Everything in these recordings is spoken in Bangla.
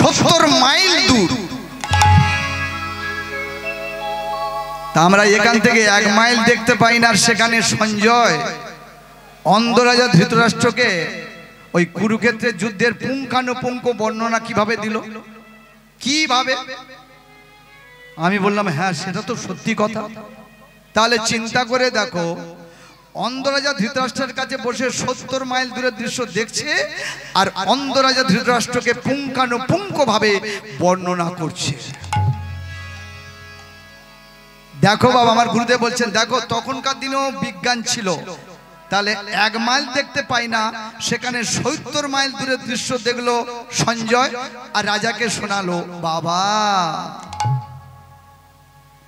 70 মাইল দূর। তা আমরা এখান থেকে 1 মাইল দেখতে পাই না, আর সেখানে সঞ্জয় অন্ধ রাজা ধৃতরাষ্ট্রকে ওই কুরুক্ষেত্রের যুদ্ধের পুঙ্খানুপুঙ্খ বর্ণনা কিভাবে দিল, কিভাবে? আমি বললাম হ্যাঁ সেটা তো সত্যি কথা। তাহলে চিন্তা করে দেখো, অন্ধ রাজা ধৃতরাষ্ট্রের কাছে বসে 70 মাইল দূরের দৃশ্য দেখছে, আর অন্ধ রাজা ধৃতরাষ্ট্রকে পুঙ্খানুপুঙ্খ ভাবে বর্ণনা করছে। দেখো বাবা, আমার গুরুদেব বলছেন দেখো তখনকার দিনেও বিজ্ঞান ছিল, তাহলে 1 মাইল দেখতে পাই না, সেখানে 70 মাইল দূরের দৃশ্য দেখলো সঞ্জয় আর রাজাকে শোনালো। বাবা,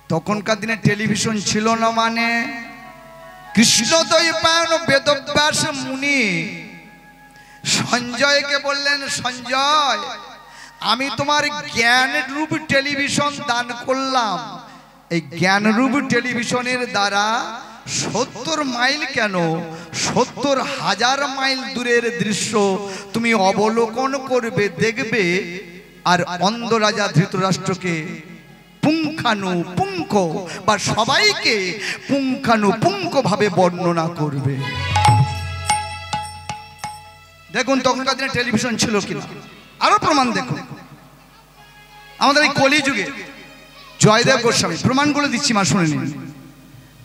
তখনকার দিনে টেলিভিশন ছিল না, মানে কৃষ্ণদ্বৈপায়ন বেদব্যাস মুনি সঞ্জয়কে বললেন, সঞ্জয় আমি তোমার জ্ঞানরূপ টেলিভিশন দান করলাম, এই জ্ঞানরূপ টেলিভিশনের দ্বারা 70 মাইল কেন 70,000 মাইল দূরের দৃশ্য তুমি অবলোকন করবে, দেখবে, আর অন্ধ রাজা ধৃতরাষ্ট্রকে পুঙ্খানুপুঙ্খ বা সবাইকে পুঙ্খানুপুঙ্খ ভাবে বর্ণনা করবে। দেখুন তখনকার দিনে টেলিভিশন ছিল কিনা, আরো প্রমাণ দেখুন। আমাদের এই কলিযুগে জয়দেব গোস্বামী, প্রমাণগুলো দিচ্ছি মা শুনে নিন।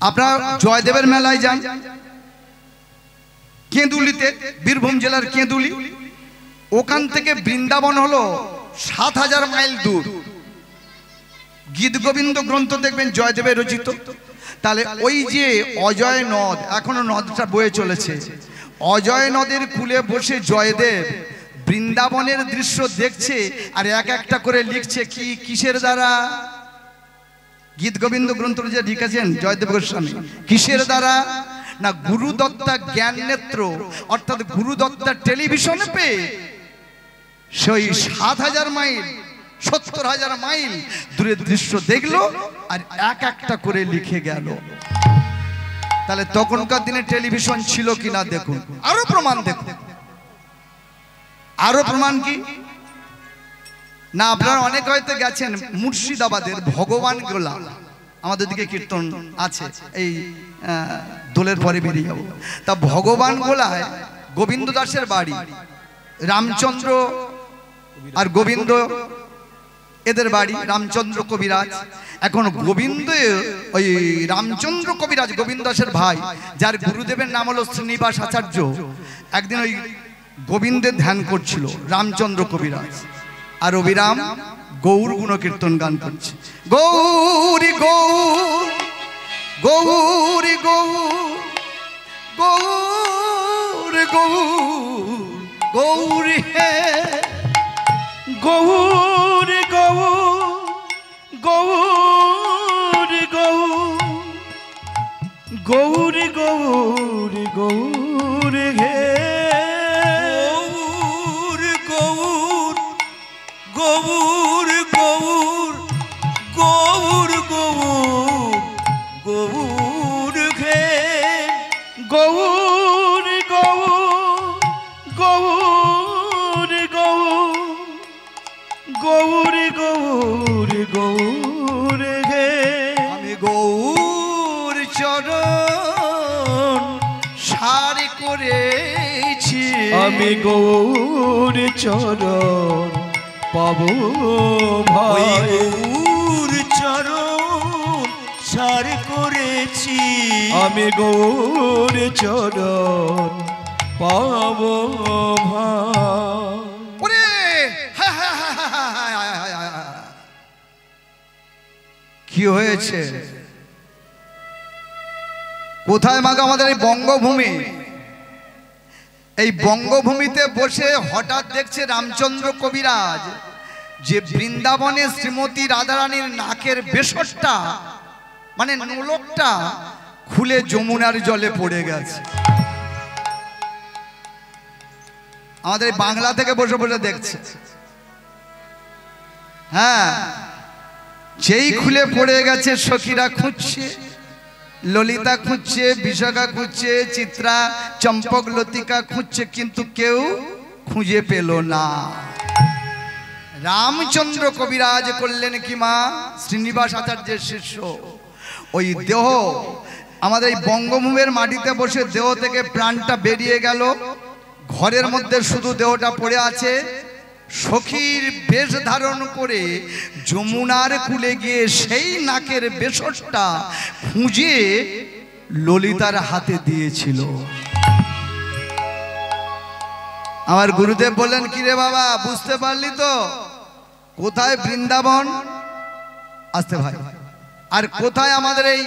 আপনারা জয়দেবের মেলায় যান কেঁদুলিতে, বীরভূম জেলার কেঁদুলি, ওখান থেকে বৃন্দাবন হলো 7,000 মাইল দূর। গীত গোবিন্দ গ্রন্থ দেখবেন জয়দেবের রচিত। তাহলে ওই যে অজয় নদ, এখনো নদটা বয়ে চলেছে, অজয় নদের কূলে বসে জয়দেব বৃন্দাবনের দৃশ্য দেখছে, আর এক একটা করে লিখছে কি, কিসের দ্বারা? গীত গোবিন্দ গ্রন্থ যে লিখেছেন জয়দেব গোস্বামী, কিসের দ্বারা? না গুরুদত্তা জ্ঞান নেত্র, অর্থাৎ গুরুদত্তা টেলিভিশন পেয়ে সেই 7,000 মাইল 70,000 মাইল দূরের দৃশ্য দেখলো, আর এক একটা করে লিখে গেল। তাহলে তখনকার দিনে টেলিভিশন ছিল কিনা দেখুন। আরো প্রমাণ দেখুন, আরো প্রমাণ কি না, আপনারা অনেক হয়তো গেছেন মুর্শিদাবাদের ভগবান গোলা, আমাদের দিকে কীর্তন আছে, এই দোলের পরে বেরিয়ে যাব। তা ভগবান গোলায় গোবিন্দ দাসের বাড়ি, রামচন্দ্র আর গোবিন্দ এদের বাড়ি, রামচন্দ্র কবিরাজ। এখন গোবিন্দ, ওই রামচন্দ্র কবিরাজ গোবিন্দ দাসের ভাই, যার গুরুদেবের নাম হলো শ্রীনিবাস আচার্য, একদিন ওই গোবিন্দের ধ্যান করছিল রামচন্দ্র কবিরাজ, আর অবিরাম গৌর গুণকীর্তন গান করছে। গৌরী গৌর গৌরী গৌর গৌর গৌর গৌরী হে গৌর গৌর গৌর গৌর গৌর গৌর গৌর হে গৌর গৌর গৌর গৌর গৌর গৌর হে গৌর গৌর গৌর গৌর গৌর হে। আমি গৌর চরণ সারি করেছি, আমি গৌর চরণ পাবো ভাই, গৌর চরণ সার করেছি, আমি গৌর চরণ পাবো ভাই। ওরে কি হয়েছে? কোথায় মাগো আমাদের এই বঙ্গভূমি? এই বঙ্গভূমিতে বসে হঠাৎ দেখছে রামচন্দ্র কবিরাজ যে বৃন্দাবনে শ্রীমতী রাধারানীর নাকের বেসরটা, মানে নোলকটা খুলে যমুনার জলে পড়ে গেছে। আমাদের বাংলা থেকে বসে বসে দেখছে। হ্যাঁ, যেই খুলে পড়ে গেছে সখীরা খুঁজছে, ললিতা খুঁজছে, বিশাখা খুঁজছে, চিত্রা, চম্পক, লতিকা খুঁজছে, কিন্তু কেউ খুঁজে পেল না। রামচন্দ্র কবিরাজ করলেন কি মা, শ্রীনিবাস আচার্যের শিষ্য। ওই দেহ আমাদের এই বঙ্গভূমির মাটিতে বসে দেহ থেকে প্রাণটা বেরিয়ে গেল, ঘরের মধ্যে শুধু দেহটা পড়ে আছে। সখীর বেশ ধারণ করে যমুনার কূলে গিয়ে সেই নাকের বেসরটা খুঁজে ললিতার হাতে দিয়েছিল। আমার গুরুদেব বললেন, কিরে বাবা বুঝতে পারলি তো কোথায় বৃন্দাবন, আসতে ভাই, আর কোথায় আমাদের এই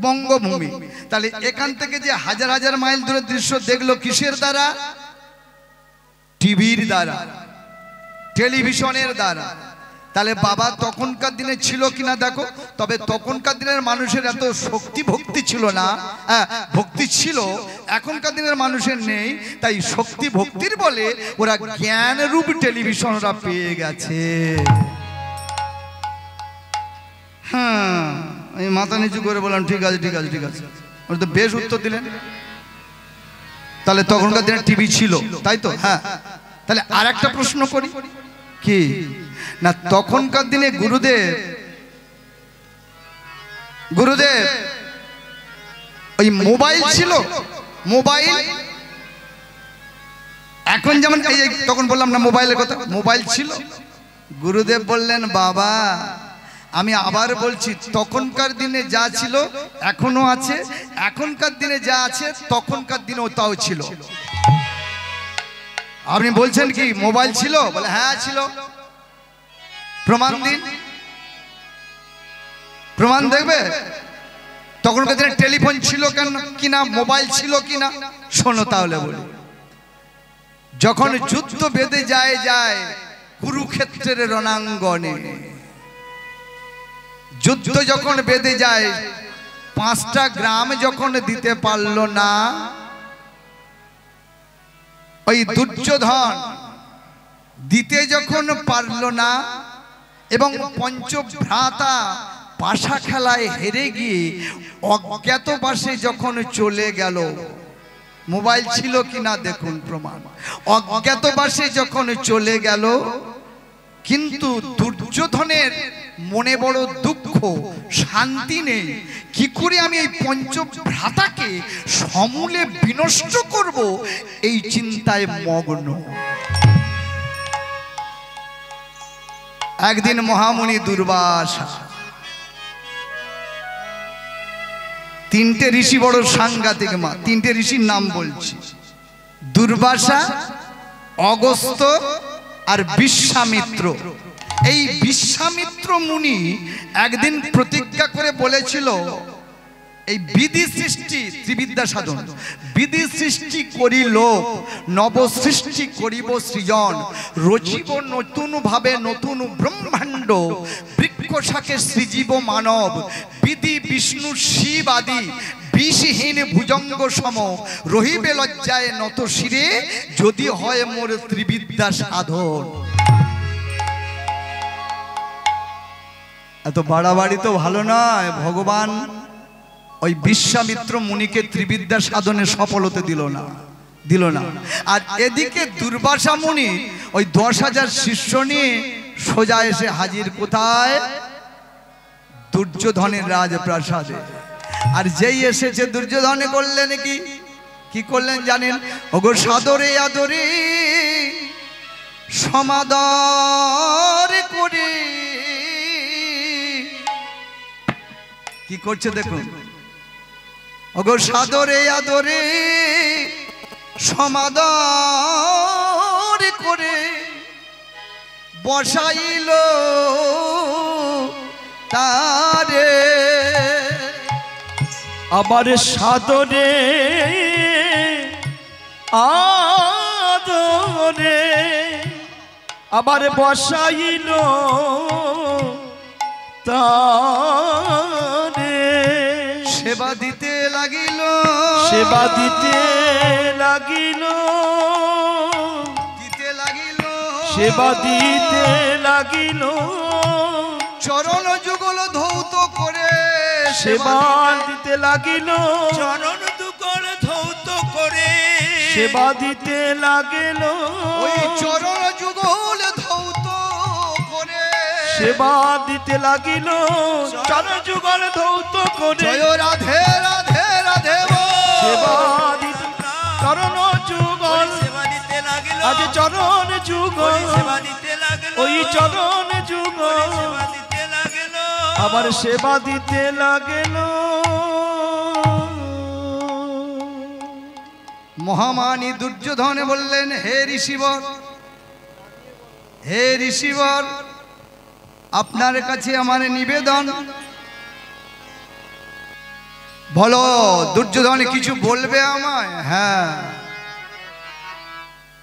বঙ্গভূমি? তাহলে এখান থেকে যে হাজার হাজার মাইল দূরের দৃশ্য দেখলো কিসের দ্বারা? টিভির দ্বারা, টেলিভিশনের দ্বারা। তাহলে বাবা তখনকার দিনে ছিল কিনা দেখো। তবে তখনকার দিনের মানুষের এত শক্তি ভক্তি ছিল না, ভক্তি ছিল, এখনকার দিনের মানুষের নেই। তাই শক্তি ভক্তির বলে ওরা জ্ঞান রূপ টেলিভিশন ওরা পেয়ে গেছে। হ্যাঁ, আমি মাথা নিচু করে বললাম ঠিক আছে ঠিক আছে ঠিক আছে, ওরা তো বেশ উত্তর দিলেন। তাহলে তখনকার দিনে টিভি ছিল, তাই তো? হ্যাঁ। তাহলে আর একটা প্রশ্ন করি, কি না তখনকার দিনে গুরুদেব ওই মোবাইল ছিল? মোবাইল এখন যেমন এই তখন বললাম না মোবাইলের কথা, মোবাইল ছিল। গুরুদেব বললেন, বাবা আমি আবার বলছি, তখনকার দিনে যা ছিল এখনো আছে, এখনকার দিনে যা আছে তখনকার দিনেও তাও ছিল। আপনি বলছেন কি মোবাইল ছিল? বলে হ্যাঁ ছিল। প্রমাণ দিন, প্রমাণ দেখবে। তখনকার দিনে টেলিফোন ছিল কেন কিনা, মোবাইল ছিল কিনা শোনো তাহলে বলি। যখন যুদ্ধ বেঁধে যায় কুরুক্ষেত্রের রণাঙ্গনে, যুদ্ধ যখন বেঁধে যায়, 5টা গ্রাম যখন দিতে পারল না, ওই দুর্যোধন দিতে যখন পারল না এবং পঞ্চভ্রাতা পাশা খেলায় হেরে গিয়ে অজ্ঞাতবাসে যখন চলে গেল, মোবাইল ছিল কিনা দেখুন প্রমাণ। অজ্ঞাতবাসে যখন চলে গেল, কিন্তু দুর্যোধনের মনে বড় দুঃখ, শান্তি নেই। কি করে আমি এই পঞ্চভ্রাতাকে সমূলে বিনষ্ট করব, এই চিন্তায় মগ্ন। একদিন মহামুনি দুর্বাসা, 3টে ঋষি বড় সাংঘাতিক মা, 3টে ঋষির নাম বলছি, দুর্বাসা, অগস্ত্য আর বিশ্বামিত্র। এই বিশ্বামিত্র মুনি একদিন প্রতিজ্ঞা করে বলেছিল, এই বিধি সৃষ্টি ত্রিবিদ্যা সাধন, বিধি সৃষ্টি করিল নব সৃষ্টি করিব সৃজন, রচিব নতুন ভাবে নতুন ব্রহ্মাণ্ড, বৃক্ষ শাকে সৃজীব মানব, বিধি বিষ্ণু শিব আদি, বিষহীন ভুজঙ্গ সম, রহিবে লজ্জায় নত শিরে, যদি হয় মোর ত্রিবিদ্যা সাধন। এত বাড়াবাড়ি তো ভালো নয়। ভগবান ওই বিশ্বামিত্র মুনিকে ত্রিবিদ্যা সাধনে সফল হতে দিল না। আর এদিকে দুর্বাসা মুনি ওই 10,000 শিষ্য নিয়ে সোজা এসে হাজির কোথায়? দুর্যোধনের রাজপ্রাসাদে। আর যেই এসেছে দুর্যোধনে করলেন কি করলেন জানেন? ওগো সাদরে আদরে সমাদর করে কি করছে দেখুন। ওগো সাদরে আদরে সমাদর করে বসাইল তারে, আবার সাদরে আদরে আবার বসাইল তারে, সেবা দিতে লাগিল সেবা দিতে লাগিল সেবা দিতে লাগিল, চরণ যুগল ধৌত করে সেবা দিতে লাগিল, চরণ যুগল ধৌত করে সেবা দিতে লাগিল, ওই চরণ যুগল ধৌত সেবা দিতে লাগিল চরণ যুগল ধৌত করে জয় রাধে রাধে রাধে সেবা দিতে চরণ যুগল সেবা দিতে লাগিল আজ চরণ যুগল সেবা দিতে লাগিল ওই চরণ যুগল সেবা দিতে লাগিল আবার সেবা দিতে লাগিল। মহামানী দুর্যোধন বললেন, হে ঋষিবর, হে ঋষিবর, আপনার কাছে আমার নিবেদন। বলো দুর্যোধন, কিছু বলবে আমায়? হ্যাঁ,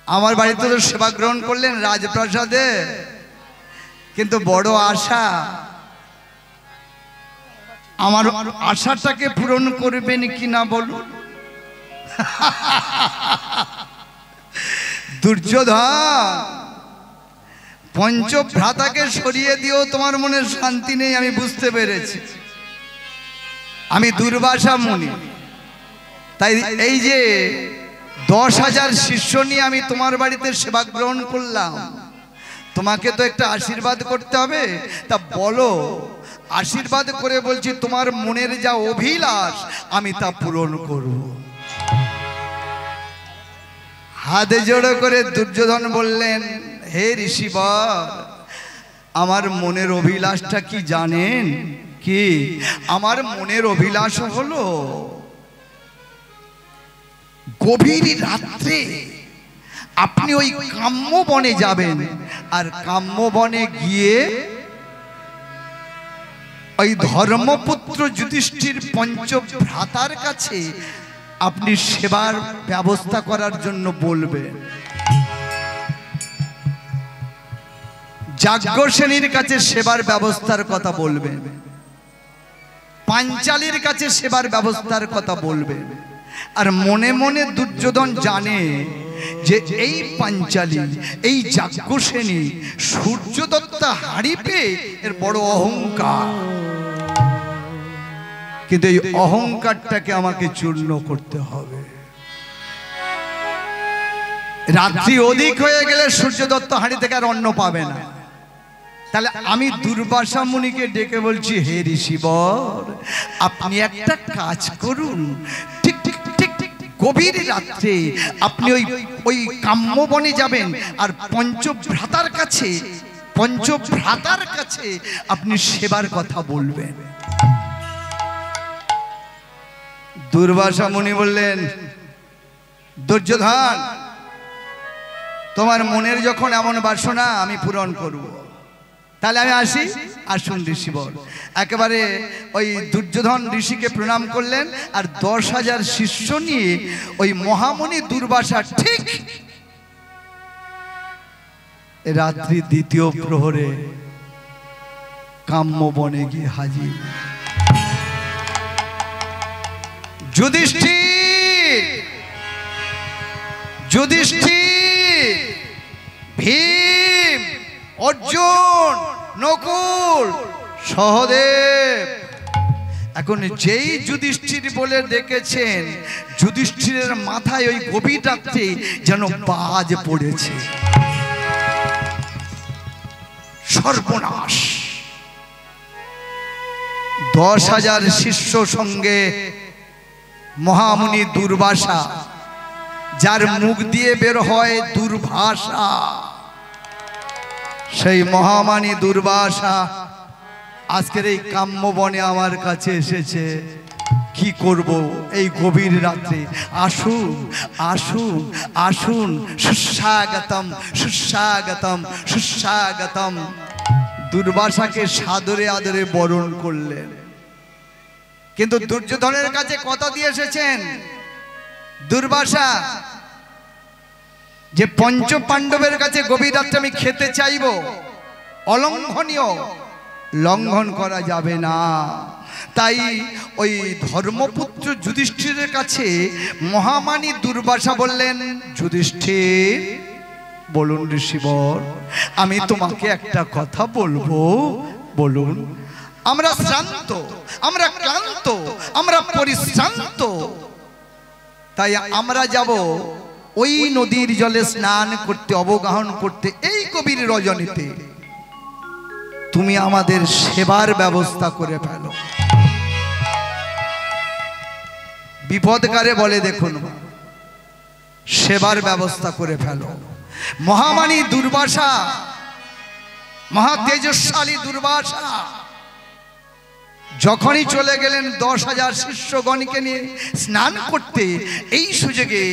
আমার বাড়িতে তো সেবা গ্রহণ করলেন রাজপ্রাসাদে, কিন্তু বড় আশা, আমার আশাটাকে পূরণ করবেন কিনা বলুন। দুর্যোধন, পঞ্চভ্রাতাকে সরিয়ে দিও, তোমার মনে শান্তি নেই, আমি বুঝতে পেরেছি। আমি দুর্বাসা মুনি, তাই এই যে 10,000 শিষ্য নিয়ে আমি তোমার বাড়িতে সেবা গ্রহণ করলাম, তোমাকে তো একটা আশীর্বাদ করতে হবে। তা বলো, আশীর্বাদ করে বলছি, তোমার মনের যা অভিলাষ আমি তা পূরণ করব। হাতে জোড়ো করে দুর্যোধন বললেন, হে ঋষিবর, আমার মনের অভিলাষটা কি জানেন? কি? আমার মনের অভিলাষ হলো গভীর রাত্রে আপনি ওই কাম্য বনে যাবেন, আর কাম্য বনে গিয়ে ওই ধর্মপুত্র যুধিষ্ঠির পঞ্চভ্রাতার কাছে আপনি সেবার ব্যবস্থা করার জন্য বলবেন। যাজ্ঞসেনীর কাছে সেবার ব্যবস্থার কথা বলবেন, পাঞ্চালীর কাছে সেবার ব্যবস্থার কথা বলবেন। আর মনে মনে দুর্যোধন জানে যে এই পাঞ্চালী, এই যাজ্ঞসেনী সূর্যদত্তা হাড়ি পেয়ে এর বড় অহংকার, কিন্তু এই অহংকারটাকে আমাকে চূর্ণ করতে হবে। রাত্রি অধিক হয়ে গেলে সূর্যদত্ত হাড়ি থেকে আর অন্ন পাবে না। তাহলে আমি দুর্বাসা মুনিকে ডেকে বলছি, হে ঋষিবর, আপনি একটা কাজ করুন, ঠিক ঠিক ঠিক গভীর রাত্রে আপনি ওই কাম্য বনে যাবেন, আর পঞ্চভ্রাতার কাছে আপনি সেবার কথা বলবেন। দুর্বাসা মুনি বললেন, দুর্যোধন, তোমার মনের যখন এমন বাসনা আমি পূরণ করব, তাহলে আমি আসি। আসুন ঋষিবর। একেবারে ওই দুর্যোধন ঋষিকে প্রণাম করলেন, আর 10,000 শিষ্য নিয়ে ওই মহামুনি দুর্বাসা ঠিক রাত্রি দ্বিতীয় প্রহরে কাম্য বনে গিয়ে হাজির। যুধিষ্ঠির, ভীম, অর্জুন, নকুল, সহদেব, এখন যেই যুধিষ্ঠির বলে ডেকেছেন, যুধিষ্ঠিরের মাথায় ওই গভীর রাত্রে যেন বাজ পড়েছে। সর্বনাশ! 10,000 শিষ্য সঙ্গে মহামুনি দুর্বাসা, যার মুখ দিয়ে বের হয় দুর্ভাষা, সেই মহামানী দুর্বাসা আজকের এই কাম্য বনে আমার কাছে এসেছে। কি করব এই গভীর রাত্রে? আসুন আসুন আসুন, সুস্বাগতম সুস্বাগতম সুস্বাগতম। দুর্বাসাকে সাদরে আদরে বরণ করলেন, কিন্তু দুর্যোধনের কাছে কথা দিয়ে এসেছেন দুর্বাসা, যে পঞ্চ পাণ্ডবের কাছে গভীর রাত্রে আমি খেতে চাইব, অলঙ্ঘনীয়, লঙ্ঘন করা যাবে না। তাই ওই ধর্মপুত্র যুধিষ্ঠিরের কাছে মহামানী দুর্বাসা বললেন, যুধিষ্ঠির, বলুন ঋষিবর, আমি তোমাকে একটা কথা বলবো, বলুন। আমরা শ্রান্ত, আমরা ক্লান্ত, আমরা পরিশ্রান্ত, তাই আমরা যাব ওই নদীর জলে স্নান করতে, অবগাহন করতে এই গভীর রজনীতে। তুমি আমাদের সেবার ব্যবস্থা করে ফেলো। বিপদকারে বলে দেখুন, সেবার ব্যবস্থা করে ফেলো। মহামানী দুর্বাসা, মহা তেজস্বালী দুর্বাসা যখনই চলে গেলেন 10,000 শিষ্যগণকে নিয়ে স্নান করতে, এই সুযোগে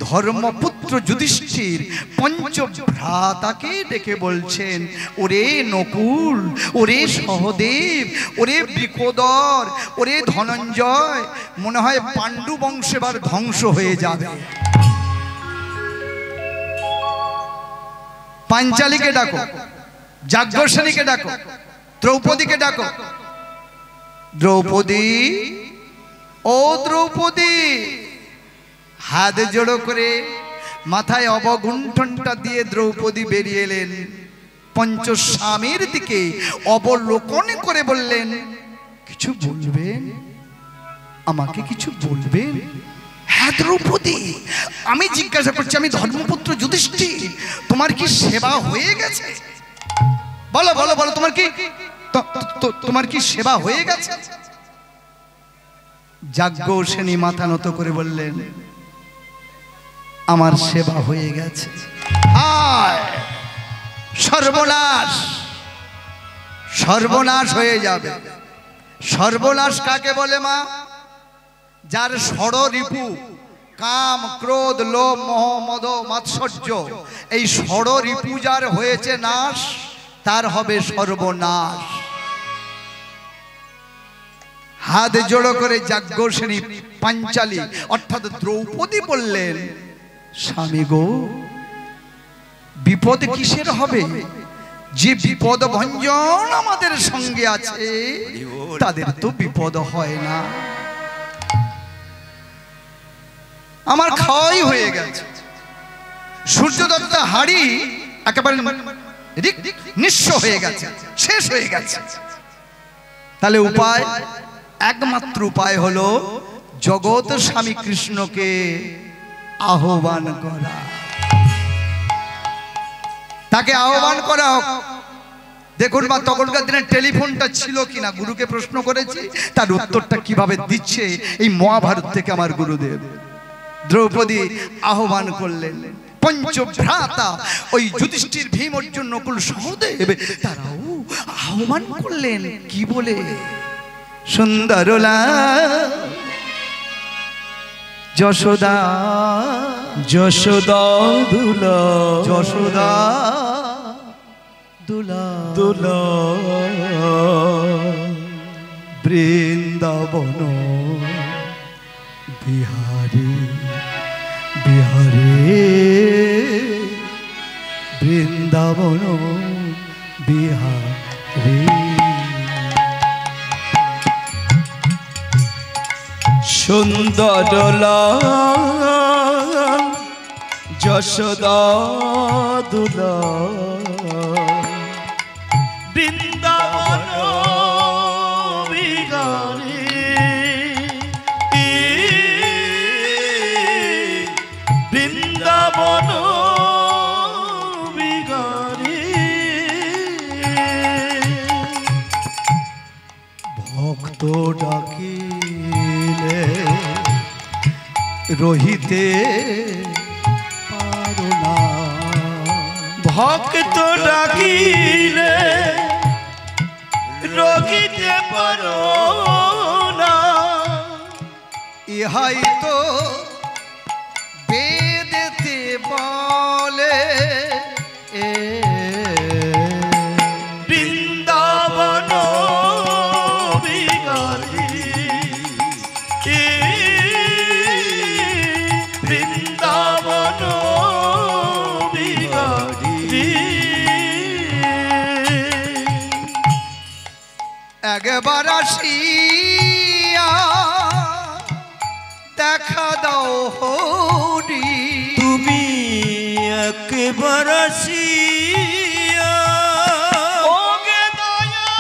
ধর্মপুত্র যুধিষ্ঠির পঞ্চভ্রাতাকে ডেকে বলছেন, ওরে নকুল, ওরে সহদেব, ওরে বৃকোদর, ওরে ধনঞ্জয়, মনে হয় পাণ্ডু বংশ এবার ধ্বংস হয়ে যাবে। পাঞ্চালীকে ডাকো, যাজ্ঞসেনীকে ডাকো, দ্রৌপদীকে ডাকো। দ্রৌপদী, ও দ্রৌপদী, হাত জোড়ো করে মাথায় অবগুণ্ঠনটা দিয়ে দ্রৌপদী বেরিয়ে এলেন। পঞ্চস্বামীর দিকে অবলোকন করে বললেন, কিছু বলবেন? আমাকে কিছু বলবেন? হ্যাঁ দ্রৌপদী, আমি জিজ্ঞাসা করছি, আমি ধর্মপুত্র যুধিষ্ঠির, তোমার কি সেবা হয়ে গেছে? বলো বলো বলো, তোমার কি সেবা হয়ে গেছে? যাজ্ঞসেনী মাথা নত করে বললেন, আমার সেবা হয়ে গেছে। হায় সর্বনাশ, সর্বনাশ হয়ে যাবে। সর্বনাশ কাকে বলে মা? যার ষড়রিপু কাম, ক্রোধ, লোভ, মোহ, মদ, মাৎসর্য, এই ষড়রিপু যার হয়েছে নাশ, তার হবে সর্বনাশ। হাত জোড়ো করে যাজ্ঞসেনী পাঞ্চালী অর্থাৎ দ্রৌপদী বললেন, স্বামী গো, বিপদ কিসের হবে? যে বিপদ ভঞ্জন আমাদের সঙ্গে আছে তাদের তো বিপদ হয় না। আমার খাওয়াই হয়ে গেছে, সূর্যদত্ত হাড়ি একেবারে নিঃস্ব হয়ে গেছে, শেষ হয়ে গেছে। তাহলে উপায়, একমাত্র উপায় হলো জগৎ স্বামী কৃষ্ণকে আহ্বান করা। তাকে আহ্বান করা হোক। দেখুন মা, তখনকার দিনে টেলিফোনটা ছিল কিনা গুরুকে প্রশ্ন করেছি, তার উত্তরটা কিভাবে দিচ্ছে এই মহাভারত থেকে আমার গুরুদেব। দ্রৌপদী আহ্বান করলেন, পঞ্চভ্রাতা ওই যুধিষ্ঠির, ভীম, অর্জুন, নকুল, সহদেব তারাও আহ্বান করলেন। কি বলে? সুন্দরলা যশোদা, যশোদা দুলা, যশোদা দুলা দুলা, বৃন্দাবন বিহারী, বিহারী, বৃন্দাবন বিহারী। সুন্দরলা যশোদা দুলা, বৃন্দাবন বিহারী, বৃন্দাবন বিহারী। ভক্ত ডাকিলে রহিতে পারো না, ভক্ত ডাকিলে রহিতে পারো না, ইহাই তো বেদেতে বলে বৃন্দাবন বিহারী, বৃন্দাবন বিহারী। একবার আসিয়া দেখা দাও হরি, তুমি একবার আসিয়া ওগে দয়া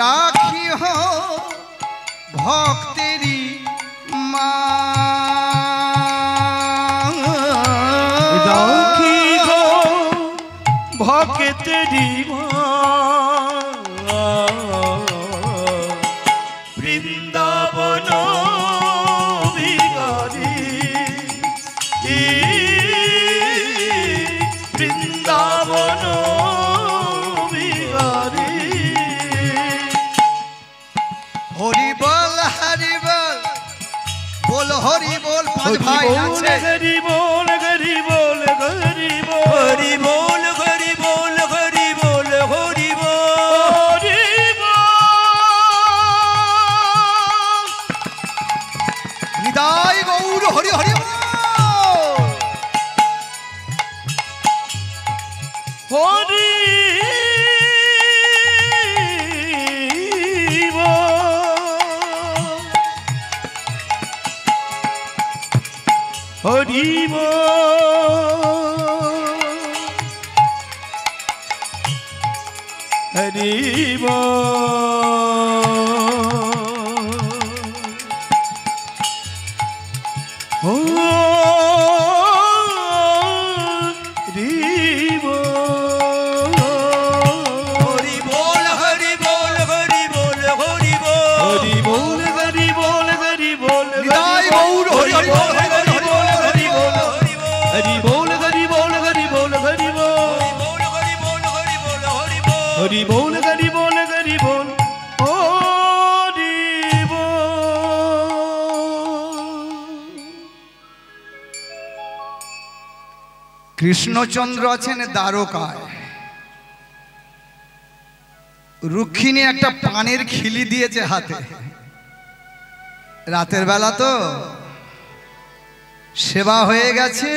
রাখি হো ভক্তেরি মা রাখি গো ভক্তেরি মা বৃন্দাবন বিহারী বৃন্দাবন বিহারী হরি বল হরি বল বল হরি বল পাঁচ ভাই আছে হরি বল হরি বল হরি বল হরি বল হরি বল হরি বল হরি বল নিতাই গৌর হরি হরি বল। হরি হরি হরি ও হরি বল হরি বল হরি বল হরি বল হরি বল হরি বল হরি বল নিতাই গৌর হরি হরি বল হরি বল হরি বল হরি বল হরি বল হরি বল হরি বল হরি বল হরি বল হরি বল হরি কৃষ্ণচন্দ্র আছেন দ্বারকায়, রুক্মিণী একটা পানের খিলি দিয়েছে হাতে। রাতের বেলা তো সেবা হয়ে গেছে,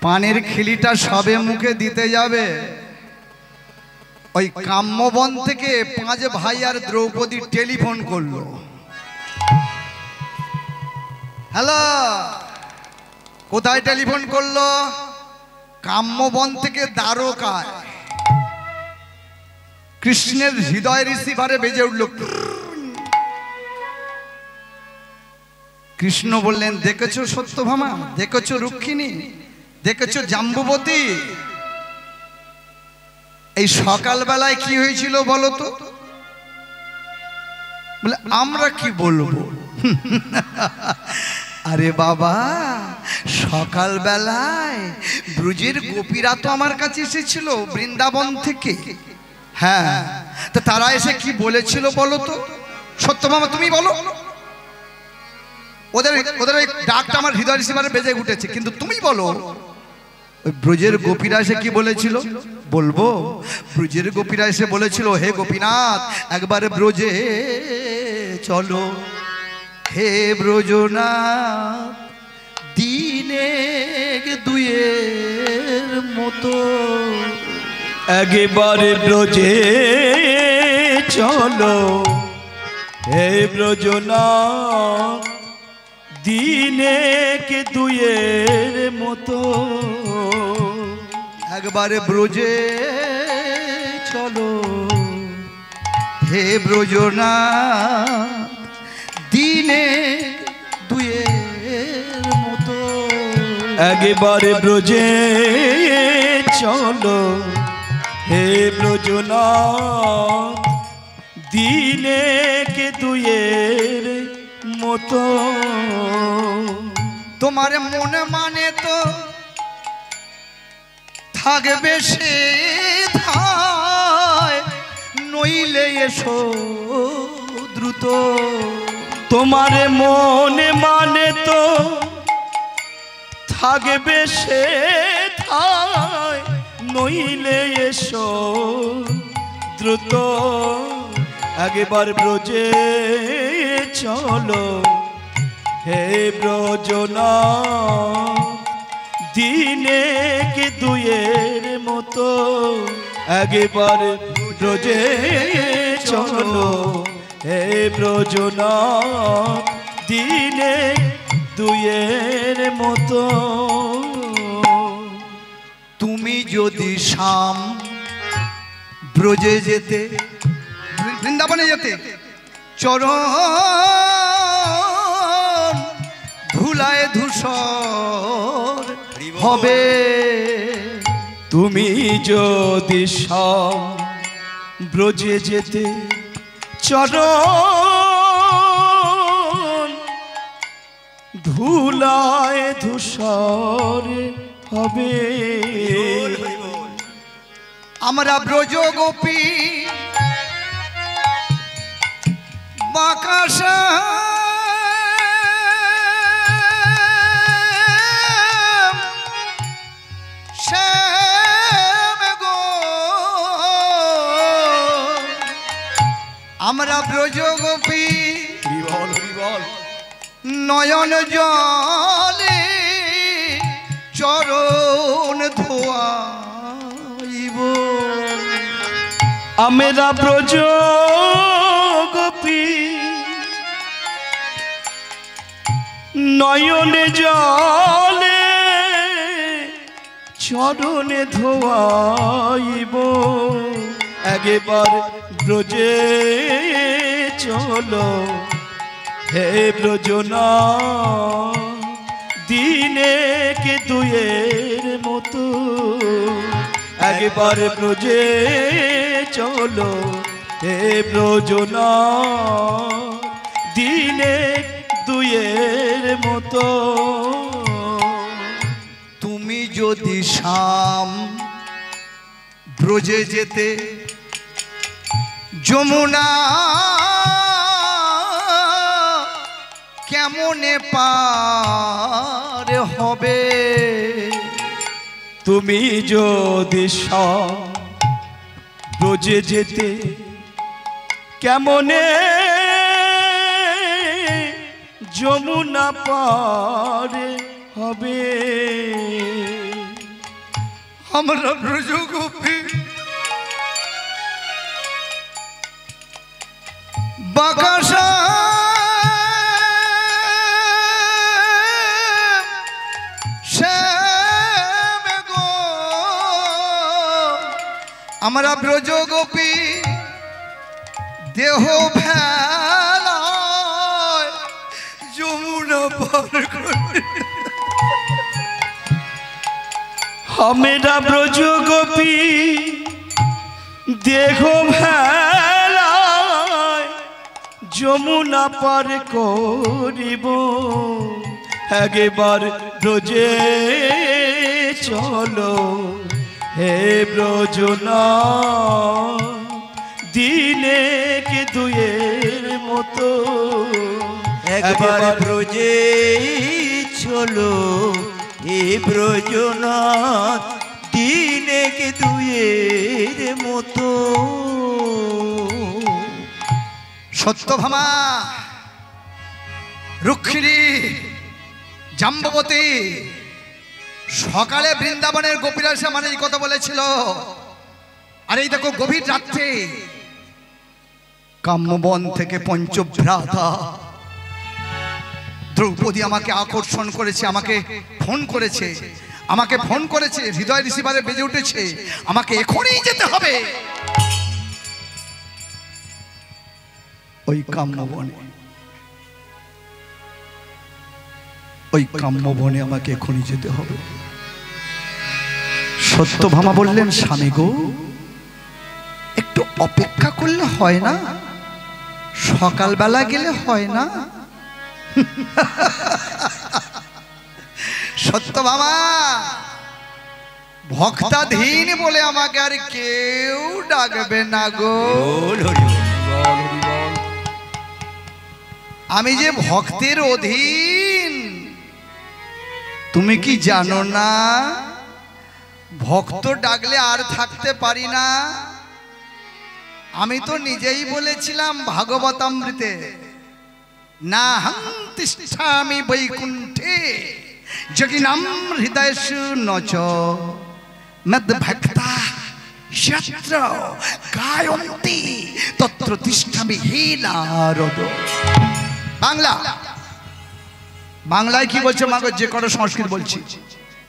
পানের খিলিটা সবে মুখে দিতে যাবে, ওই কাম্যবন থেকে পাঁচ ভাই আর দ্রৌপদী টেলিফোন করলো। হ্যালো, কোথায় টেলিফোন করলো? কাম্যবন থেকে দ্বারকায়। কৃষ্ণের হৃদয় রিসিভারে বেজে উঠল। কৃষ্ণ বললেন, দেখেছো সত্যভামা, দেখেছো রুক্মিণী, দেখেছো জাম্বুবতী, এই সকালবেলায় কি হয়েছিল বলো তো? বলে আমরা কি বলবো? আরে বাবা, সকালবেলায় ব্রজের গোপীরা তো আমার কাছে এসেছিল বৃন্দাবন থেকে। হ্যাঁ, তো তারা এসে কি বলেছিল বলো তো? সত্যভামা তুমি বলো। ওদের ওদের ওই ডাকটা আমার হৃদয় রিসিভারে বেজে উঠেছে, কিন্তু তুমি বলো ওই ব্রজের গোপীরা এসে কি বলেছিল? বলবো? ব্রজের গোপীরা এসে বলেছিল, হে গোপীনাথ একবারে ব্রজে চলো, হে ব্রজনাথ দিনে দুয়ের মতো একেবারে ব্রজে চলো, হে ব্রজনাথ দিনে কে দুয়ের মতো। একবারে ব্রজে চলো, হে ব্রজনাথ দিনে দুয়ের মতো। একেবারে ব্রজে চলো, হে ব্রজনাথ দিনে কে দুয়ের মতো। তোমার মনে মানে তো থাকবে সে ধায়, নইলে এসো দ্রুত। তোমার মনে মানে তো থাকবে সে ঠাই, নইলে এসো দ্রুত। একবার ব্রজে চলো, হে ব্রজনাথ দিনে কে দুয়ের মতো। একবার ব্রজে চলো, হে ব্রজনাথ দিনে দুয়ের মতো। তুমি যদি শাম ব্রজে যেতে, বৃন্দাবনে যেতে চরণ ধুলায় ধূসর হবে। তুমি যদি ব্রজে যেতে চরণ ধুলায় ধূসর হবে। আমরা ব্রজ গোপী বাকাশা আমরা ব্রজ গোপী নয়ন জলে চরণ ধোয়াইব। আমরা ব্রজ গোপী নয়নে জলে চরণে ধোয়াইব। একবার ব্রজে চলো হে ব্রজনা, দিনে কে দুয়ের মতো। একবার ব্রজে চলো হে ব্রজনা, দিনে দুয়ের মতো। তুমি যদি শাম ব্রজে যেতে যমুনা কেমনে পার হবে। তুমি যদি ব্রজে যেতে কেমনে যমুনা পার হবে। আমরা ব্রজ গোপী বাকাশা শ্যাম গো, আমরা ব্রজ গোপী দেহ ভেলায় যমুনা পার করে। আমরা ব্রজ গোপী দেহ ভেলায় যমুনা পার করিব। একবার ব্রজে চলো হে ব্রজনা, দিনে কে দুয়ের মতো। একবার ব্রজে চলো হে ব্রজনাথ, দিনে কে দুয়ের মতো। সত্যভামা, রুক্মিণী, জাম্ববতী সকালে বৃন্দাবনের গোপীরা এসে মানে এই কথা বলেছিল। আর এই দেখো গভীর রাত্রে কাম্যবন থেকে পঞ্চভ্রাতা দ্রৌপদী আমাকে আকর্ষণ করেছে, আমাকে ফোন করেছে, হৃদয় রিসিভারে বেজে উঠেছে, আমাকে এখনই যেতে হবে ওই কাম্যবনে আমাকে এখনই যেতে হবে। সত্যভামা বললেন, স্বামী গো, একটু অপেক্ষা করলে হয় না? সকালবেলা গেলে হয় না? সত্যভামা, ভক্তাধীন বলে আমাকে আর কেউ ডাকবে না গো। আমি যে ভক্তের অধীন, তুমি কি জানো না? ভক্ত ডাকলে আর থাকতে পারি না। আমি তো নিজেই বলেছিলাম ভাগবতামৃতে, না হং তিষ্ঠামি বৈকুণ্ঠে যোগিনাম হৃদয়েষু নচ মদ্ভক্তা যত্র গায়ন্তি তত্র তিষ্ঠামি হে নারদ। বাংলায় কি বলছে মাগো? যে কোনো সংস্কৃত বলছি।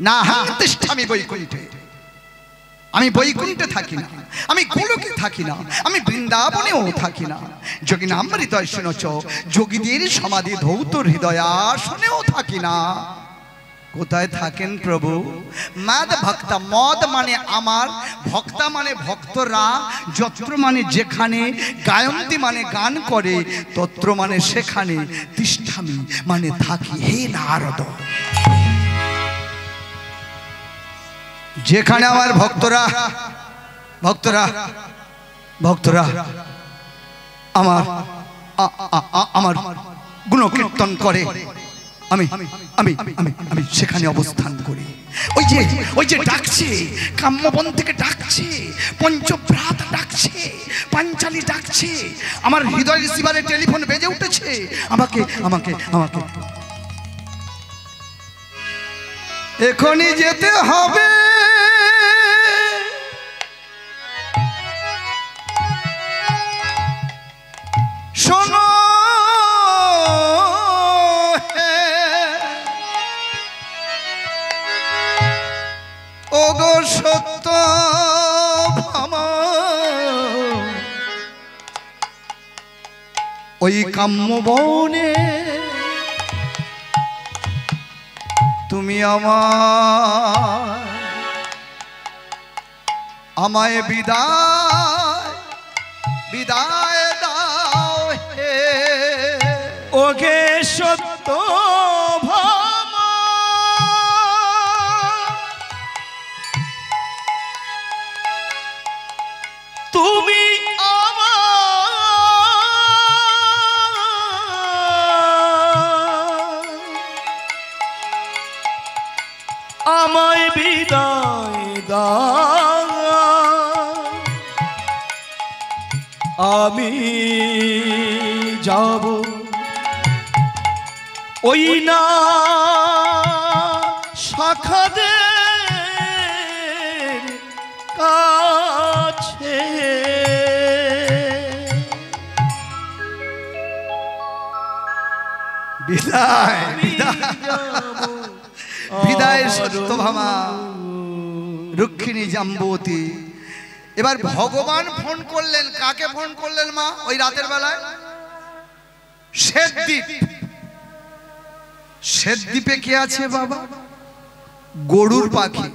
না হং তিষ্ঠামি বৈকুণ্ঠে, আমি বৈকুণ্ঠে থাকি না, আমি গোলকে থাকি না, আমি বৃন্দাবনেও থাকি না। যোগী নাম হৃদয় শুনছ, যোগীদের সমাধি ধৌত হৃদয় আসনেও থাকি না। কোথায় থাকেন প্রভু? মদ ভক্তা, মদ মানে আমার, ভক্তা মানে ভক্তরা, যত্র মানে যেখানে, গায়ন্তী মানে গান করে, তত্র মানে সেখানে, তিষ্ঠামি মানে থাকি হে নারদ। যেখানে আমার ভক্তরা ভক্তরা ভক্তরা আমার আমার গুণকীর্তন করে, আমি আমি আমি আমি সেখানে অবস্থান করি। ওই যে ডাকছে, কাম্যবন থেকে ডাকছে, পঞ্চভ্রাত ডাকছে, পাঞ্চালী ডাকছে, আমার হৃদয় রিসিভারে টেলিফোন বেজে উঠেছে, আমাকে আমাকে আমাকে এখনই যেতে হবে। শোনো ওগো সত্য ভামা, ওই কাম্যবনে তুমি আমায় বিদায় বিদায় দাও হে। ওগে সত্য ভামা, তুমি আমায় বিদায় দাও, আমি যাব ওই না শাখাদের কাছে। বিদায় বিদায় বিদায় সত্যভামা, রুক্মিণী জাম্বতী। এবার ভগবান ফোন করলেন, কাকে ফোন করলেন মা? ওই রাতের বেলায় শ্বেতদ্বীপ। শ্বেতদ্বীপে কে আছে বাবা? গরুর পাখি।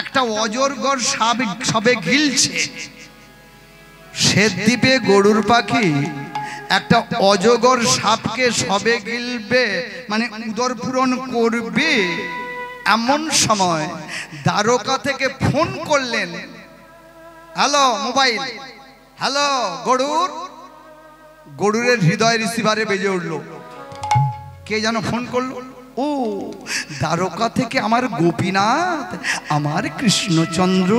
একটা অজগর সবে গিলছে। শ্বেতদ্বীপে গরুর পাখি একটা অজগর সাপকে সবে গিলবে, মানে উদর পূরণ করবে। এমন সময় দ্বারকা থেকে ফোন করলেন, হ্যালো মোবাইল, হ্যালো গরুর। গরুরের হৃদয় রিসিভারে বেজে উঠল, কে যেন ফোন করলো। ও দ্বারকা থেকে আমার গোপীনাথ, আমার কৃষ্ণচন্দ্র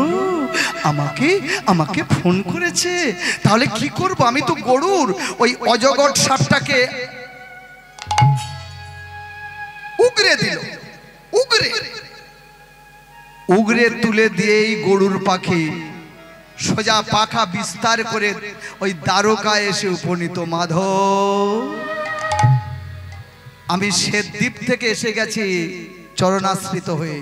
আমাকে আমাকে ফোন করেছে। তাহলে কি করব? আমি তো গরুর, ওই অজগর সাপটাকে উগরে দিল, উগরে তুলে দিয়েই গরুর পাখি সোজা পাখা বিস্তার করে ওই দ্বারকায় এসে উপনীত। মাধব, আমি শ্বেতদ্বীপ থেকে এসে গেছি চরণাশ্রিত হয়ে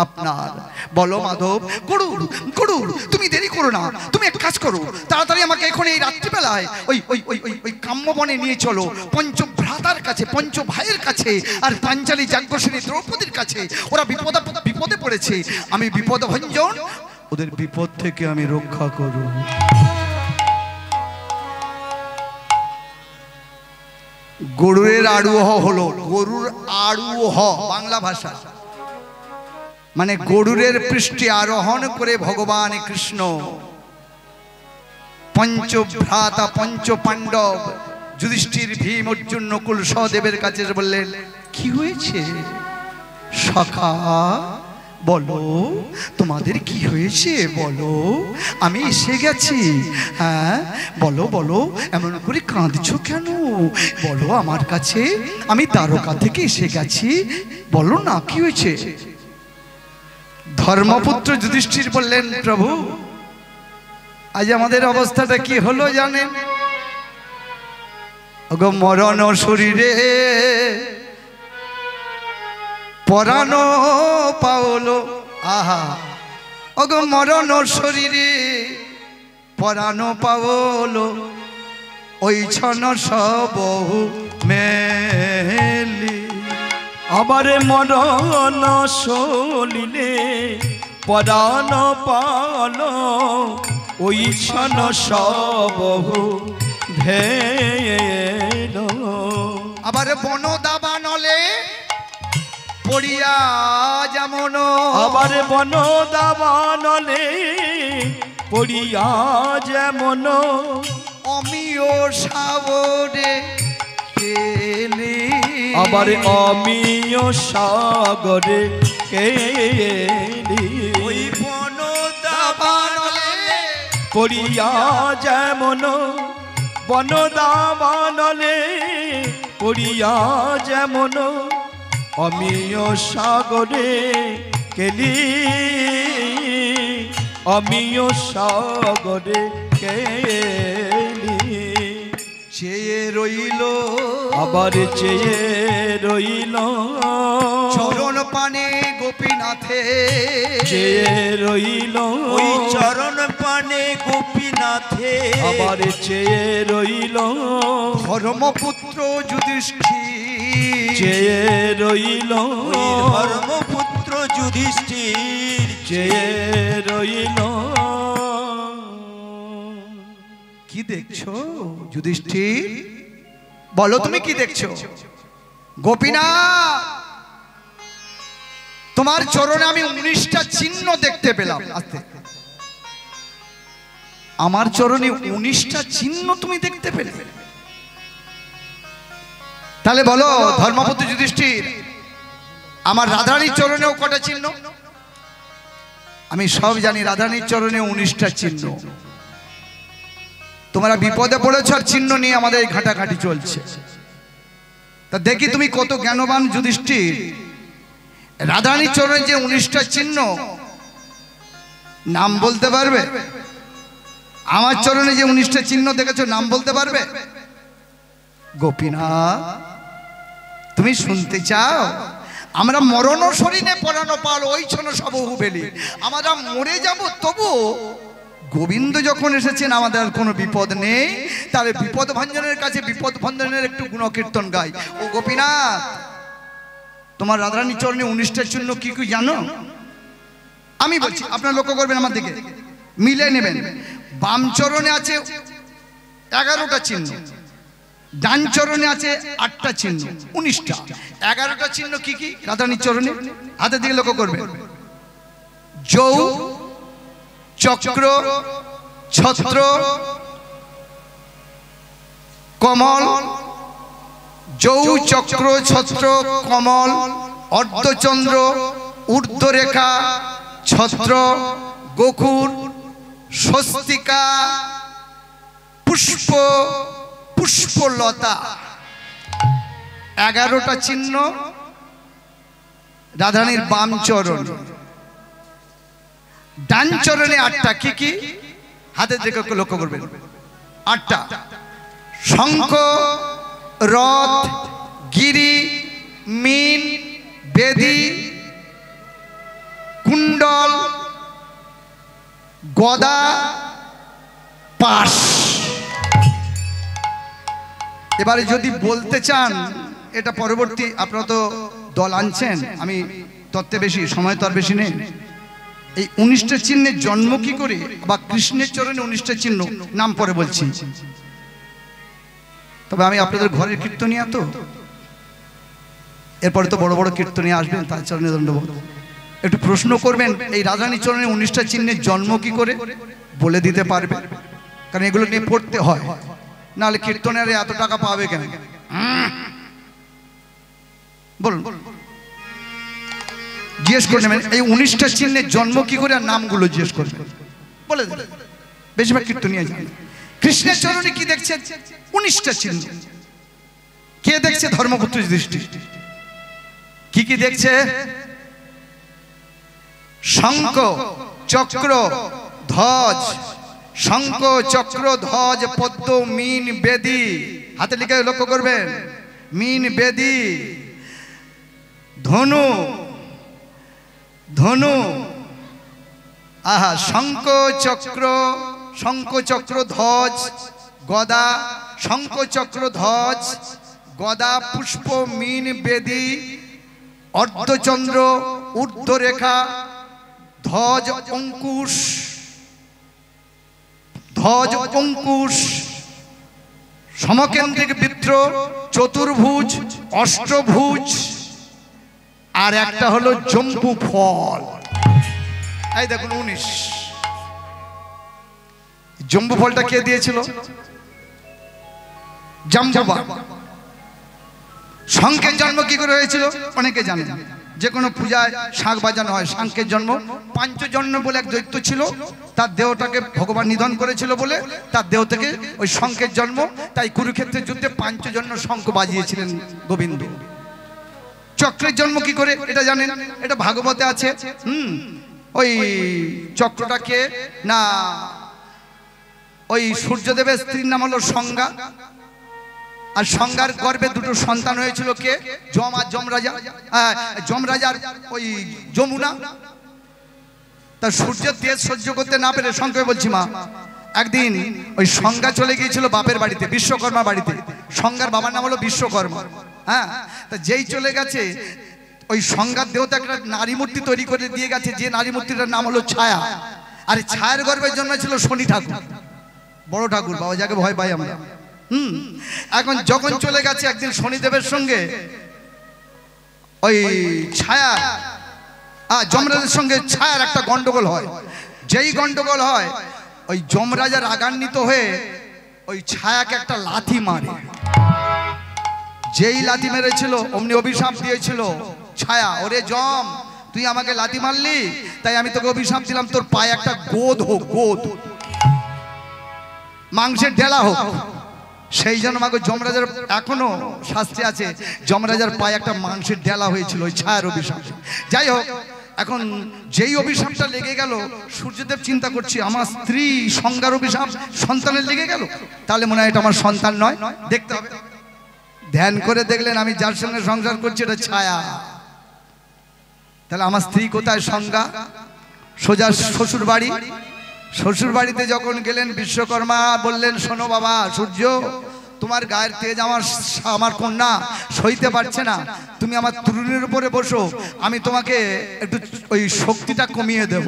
আপনার। বলো মাধব। গরুর গরুর তুমি দেরি করো না, তুমি এক কাজ করো, তাড়াতাড়ি আমাকে এখন এই রাত্রিবেলায় ওই ওই ওই ওই ওই কাম্যবনে নিয়ে চলো, পঞ্চভ্রাতার কাছে, পঞ্চ ভাইয়ের কাছে, আর পাঞ্চালী যাজ্ঞসেনী দ্রৌপদীর কাছে। ওরা বিপদে পড়েছে, আমি বিপদ ভঞ্জন, ওদের বিপদ থেকে আমি রক্ষা করব। গরুরের আরোহ হলো, গরুর আরোহ বাংলা ভাষা, মানে গরুরের পৃষ্ঠে আরোহণ করে ভগবান কৃষ্ণ পঞ্চভ্রাতা পঞ্চ পাণ্ডব যুধিষ্ঠির, ভীম, অর্জুন, নকুল, সহদেবের কাছে বললেন, কি হয়েছে সখা? বলো তোমাদের কি হয়েছে, বলো, আমি এসে গেছি। হ্যাঁ বলো বলো, এমন করে কাঁদছো কেন? বলো আমার কাছে, আমি দ্বারকা থেকে এসে গেছি, বলো না কি হয়েছে। ধর্মপুত্র যুধিষ্ঠির বললেন, প্রভু আজ আমাদের অবস্থাটা কি হলো জানেন? ওগো মরণ শরীরে পরানো পাওলো, আহা ওগো মরণ শরীরে পরাণ পাওলো ওই ছন সবহু মেলি। আমার মরণ শলিলে পরাণ পাল ওই ছন সবহু ভেল। আবার বন দাবানলে পড়িয়া যেমন, আবার বন দাবানলে পড়িয়া যেমন অমিয় সাগরে কেলি। আবার অমিয় সাগরে কেলি। ওই বন দাবানলে পড়িয়া যেমন বন দাবানলে পড়িয়া যেমন অমিয় সাগরে কেলি। অমিয় সাগরে কেলি। চেয়ে রইল আবার চেয়ে রইল চরণ পানে গোপীনাথে। চেয়ে রইল ওই চরণ পানে গোপীনাথে। আবার চেয়ে রইল ধর্মপুত্র যুধিষ্ঠির। চেয়ে রইল ওই ধর্মপুত্র যুধিষ্ঠির। চেয়ে রইল। কি দেখছো যুধিষ্ঠির? বলো তুমি কি দেখছো? গোপীনাথ, তোমার চরণে আমি 19টা চিহ্ন দেখতে পেলাম। আস্তে, আমার চরণে 19টা চিহ্ন তুমি দেখতে পেলে? তাহলে বলো ধর্মপুত্র যুধিষ্ঠির, আমার রাধারানীর চরণেও কটা চিহ্ন? আমি সব জানি, রাধারানীর চরণে 19টা চিহ্ন। তোমরা বিপদে পড়েছ আর চিহ্ন নিয়ে আমাদের এই ঘাটাঘাটি চলছে। তা দেখি তুমি কত জ্ঞানবান যুধিষ্ঠির। রাধারানীর চরণে যে 19টা চিহ্ন, নাম বলতে পারবে? আমার চরণে যে 19টা চিহ্ন দেখেছো, নাম বলতে পারবে? গোপীনাথ, তুমি শুনতে চাও? আমরা মরণ শরীরে পরানো পাল ওই ছন সবহু বেলি। আমরা মরে যাব, তবু গোবিন্দ যখন এসেছেন আমাদের আর কোনো বিপদ নেই। তাহলে বিপদ ভঞ্জনের কাছে বিপদ ভঞ্জনের একটু গুণকীর্তন গাই। ও গোপীনাথ, তোমার রাধারানীর চরণে 19টা চিহ্ন কি কি জানো? আমি বলছি, আপনারা লক্ষ্য করবেন আমার দিকে, মিলে নেবেন। বাম চরণে আছে 11টা চিহ্ন, ডান চরণে আছে 8টা চিহ্ন, 19টা। 11টা চিহ্ন কি কি রাধারানীর চরণে? হাতের দিকে লক্ষ্য করবেন। যৌ, চক্র, ছত্র, কমল। যৌ, চক্র, ছত্র, কমল, অর্ধচন্দ্র, ঊর্ধ্বরেখা, ছত্র, গোকুর, স্বস্তিকা, পুষ্প, পুষ্পলতা। 11টা চিহ্ন রাধারানীর বাম চরণ। ডান চরণে 8টা কি কি? হাতের দিকে লক্ষ্য করবেন। 8টা। শঙ্খ, রথ, গিরি, মিন, বেদি, কুণ্ডল, গদা, পাশ। এবারে যদি বলতে চান, এটা পরবর্তী, আপনারা তো দল আনছেন, আমি তত্ত্বে বেশি, সময় তো আর বেশি নেই। এই 19টা চিহ্নের জন্ম কি করে, বা কৃষ্ণের চরণে 19টা চিহ্ন, নাম পরে বলছি। তবে আমি আপনাদের ঘরের কীর্তনিয়া তো, এরপরে তো বড় বড় কীর্তনিয়া আসবেন, তার চরণে দণ্ডবোধ। একটু প্রশ্ন করবেন, এই রাধারানীর চরণে 19টা চিহ্নের জন্ম কি করে, বলে দিতে পারবে? কারণ এগুলো নিয়ে পড়তে হয়, নাহলে কীর্তনের এত টাকা পাবে কেন? বলুন, জিজ্ঞেস করে নেবেন এই 19টা চিহ্নের জন্ম কি করে, আর নামগুলো জিজ্ঞেস করবেন, বলে দেবেন। বেশিরভাগ কীর্তনিয়া জানে। কৃষ্ণের চরণে কি দেখছেন? 19টা চিহ্ন। কে দেখছে? ধর্মপুত্র যুধিষ্ঠির। কি কি দেখছে? শঙ্খ, চক্র, ধ্বজ। শঙ্খ, চক্র, ধ্বজ, পদ্ম, মিন, বেদি। হাতে লিখে লক্ষ্য করবেন। মিন, বেদি, ধনু, ধনু, আহা, শঙ্খ চক্র ধ্বজ গদা, শঙ্খ চক্র ধ্বজ গদা, পুষ্প মিন বেদী, অর্ধচন্দ্র, ঊর্ধ্বরেখা, ধ্বজ অঙ্কুশ, সমকেন্দ্রিক বৃত্ত, চতুর্ভুজ, অষ্টভুজ, আর একটা হলো জম্বু ফল। এই দেখুন 19। জম্বু ফলটা কে দিয়েছিল? জাম্বুবা। শঙ্খের জন্ম কি করে হয়েছিল অনেকে জানেন। যে কোনো পূজায় শাঁখ বাজানো হয়। শঙ্খের জন্ম পাঞ্চজন্য বলে এক দৈত্য ছিল, তার দেহটাকে ভগবান নিধন করেছিল বলে তার দেহ থেকে ওই শঙ্খের জন্ম। তাই কুরুক্ষেত্রের যুদ্ধে পাঞ্চজন্য শঙ্খ বাজিয়েছিলেন গোবিন্দ। চক্রের জন্ম কি করে এটা জানেন? এটা ভাগবতে আছে। ওই চক্রটাকে না, ওই সূর্যদেবের স্ত্রীর নাম হলো সংজ্ঞা, আর সংজ্ঞার গর্ভে দুটো সন্তান হয়েছিল। কে? যম আর যমরাজা। যমরাজার ওই যমুনা। তা সূর্যের তেজ সহ্য করতে না পেরে, শঙ্কর বলছি মা, একদিন ওই সংজ্ঞা চলে গিয়েছিল বাপের বাড়িতে, বিশ্বকর্মা বাড়িতে। সংজ্ঞার বাবার নাম হলো বিশ্বকর্মা। হ্যাঁ, তা যেই চলে গেছে, ওই সংজ্ঞার দেহতে একটা নারী মূর্তি তৈরি করে দিয়ে গেছে, যে নারী মূর্তিটার নাম হলো ছায়া। আর ছায়ার গর্ভের জন্য ছিল শনি ঠাকুর, বড় ঠাকুর, বাবা যাকে ভয় পাই আমরা। এখন যখন চলে গেছে, একদিন শনিদেবের সঙ্গে ওই ছায়া, যমরাজের সঙ্গে ছায়ার একটা গন্ডগোল হয়। যেই গন্ডগোল হয়, ওই যমরাজা রাগান্বিত হয়ে ওই ছায়াকে একটা লাথি মারে। যেই লাথি মেরেছিল অমনি অভিশাপ দিয়েছিল ছায়া, ওরে যম, তুই আমাকে লাথি মারলি, তাই আমি তোকে অভিশাপ দিলাম, তোর পায়ে একটা গোদ হোক, গোদ, মাংসের ডেলা হোক। সেই জন্য আমাকে যমরাজার এখনো শাস্ত্রে আছে, যমরাজার পায়ে একটা মাংসের ডেলা হয়েছিল ওই ছায়ার অভিশাপ। যাই হোক, এখন যেই অভিশাপটা লেগে গেল, সূর্যদেব চিন্তা করছি, আমার স্ত্রী সংজ্ঞার অভিশাপ সন্তানের লেগে গেল, তাহলে মনে হয় এটা আমার সন্তান নয়, দেখতে হবে। ধ্যান করে দেখলেন আমি যার সঙ্গে সংসার করছি এটা ছায়া, তাহলে আমার স্ত্রী কোথায়? সংজ্ঞা। সোজা শ্বশুর বাড়ি। শ্বশুর বাড়িতে যখন গেলেন, বিশ্বকর্মা বললেন, শোনো বাবা সূর্য, তোমার গায়ের তেজ আমার কন্যা সইতে পারছে না, তুমি আমার তরুণের উপরে বসো, আমি তোমাকে একটু ওই শক্তিটা কমিয়ে দেব।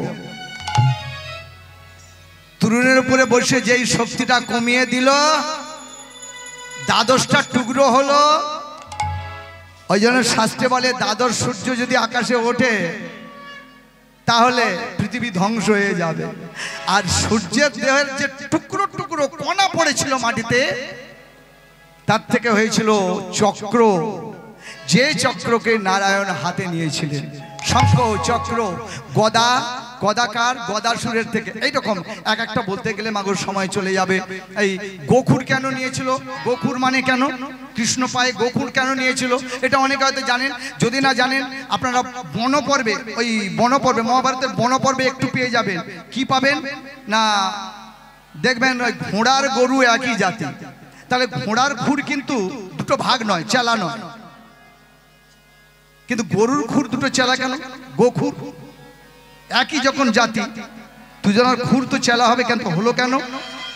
তরুণের উপরে বসে যেই শক্তিটা কমিয়ে দিল, দ্বাদশটা টুকরো হলো। ওই জন্য শাস্ত্রে বলে, দ্বাদশ সূর্য যদি আকাশে ওঠে তাহলে পৃথিবী ধ্বংস হয়ে যাবে। আর সূর্যের দেহের যে টুকরো টুকরো কণা পড়েছিল মাটিতে, তার থেকে হয়েছিল চক্র, যে চক্রকে নারায়ণ হাতে নিয়েছিলেন। শঙ্খ চক্র গদা, গদাকার, গদাসুরের থেকে এইরকম এক একটা বলতে গেলে মাগোর সময় চলে যাবে। এই গোখুর কেন নিয়েছিল? গোখুর মানে কেন? কৃষ্ণ পায়ে গোখুর কেন নিয়েছিল এটা অনেকে হয়তো জানেন। যদি না জানেন, আপনারা বনপর্বে, ওই বনপর্বে, মহাভারতের বনপর্বে একটু পেয়ে যাবেন। কি পাবেন না, দেখবেন ওই ঘোড়ার গরু একই জাতি, তাহলে ঘোড়ার খুর কিন্তু দুটো ভাগ নয়, চেলা নয়, কিন্তু গরুর খুর দুটো চেলা কেন? গোখুর একই যখন জাতি, দুজনের খুর তো চেলা হবে কেন, হলো কেন?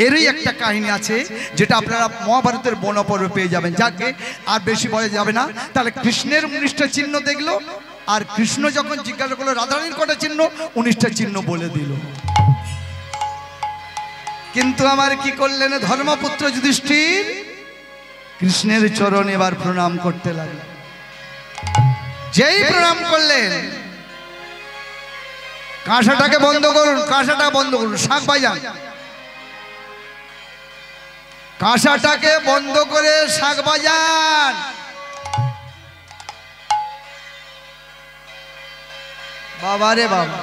এরই একটা কাহিনী আছে, যেটা আপনারা মহাভারতের বনপর্বে পেয়ে যাবেন। যাকে আর বেশি বলা যাবে না। তাহলে কৃষ্ণের 19টা চিহ্ন দেখলো, আর কৃষ্ণ যখন জিজ্ঞাসা করলো রাধারানীর কটা চিহ্ন, 19টা চিহ্ন বলে দিল। কিন্তু আমার কি করলেন ধর্মপুত্র যুধিষ্ঠির? কৃষ্ণের চরণ এবার প্রণাম করতে লাগলেন। যেই প্রণাম করলেন, কাঁসাটাকে বন্ধ করুন, কাঁসাটা বন্ধ করুন, শাঁখ বাজান, কাঁসাটাকে বন্ধ করে শাঁখ বাজান। বাবা রে বাবা,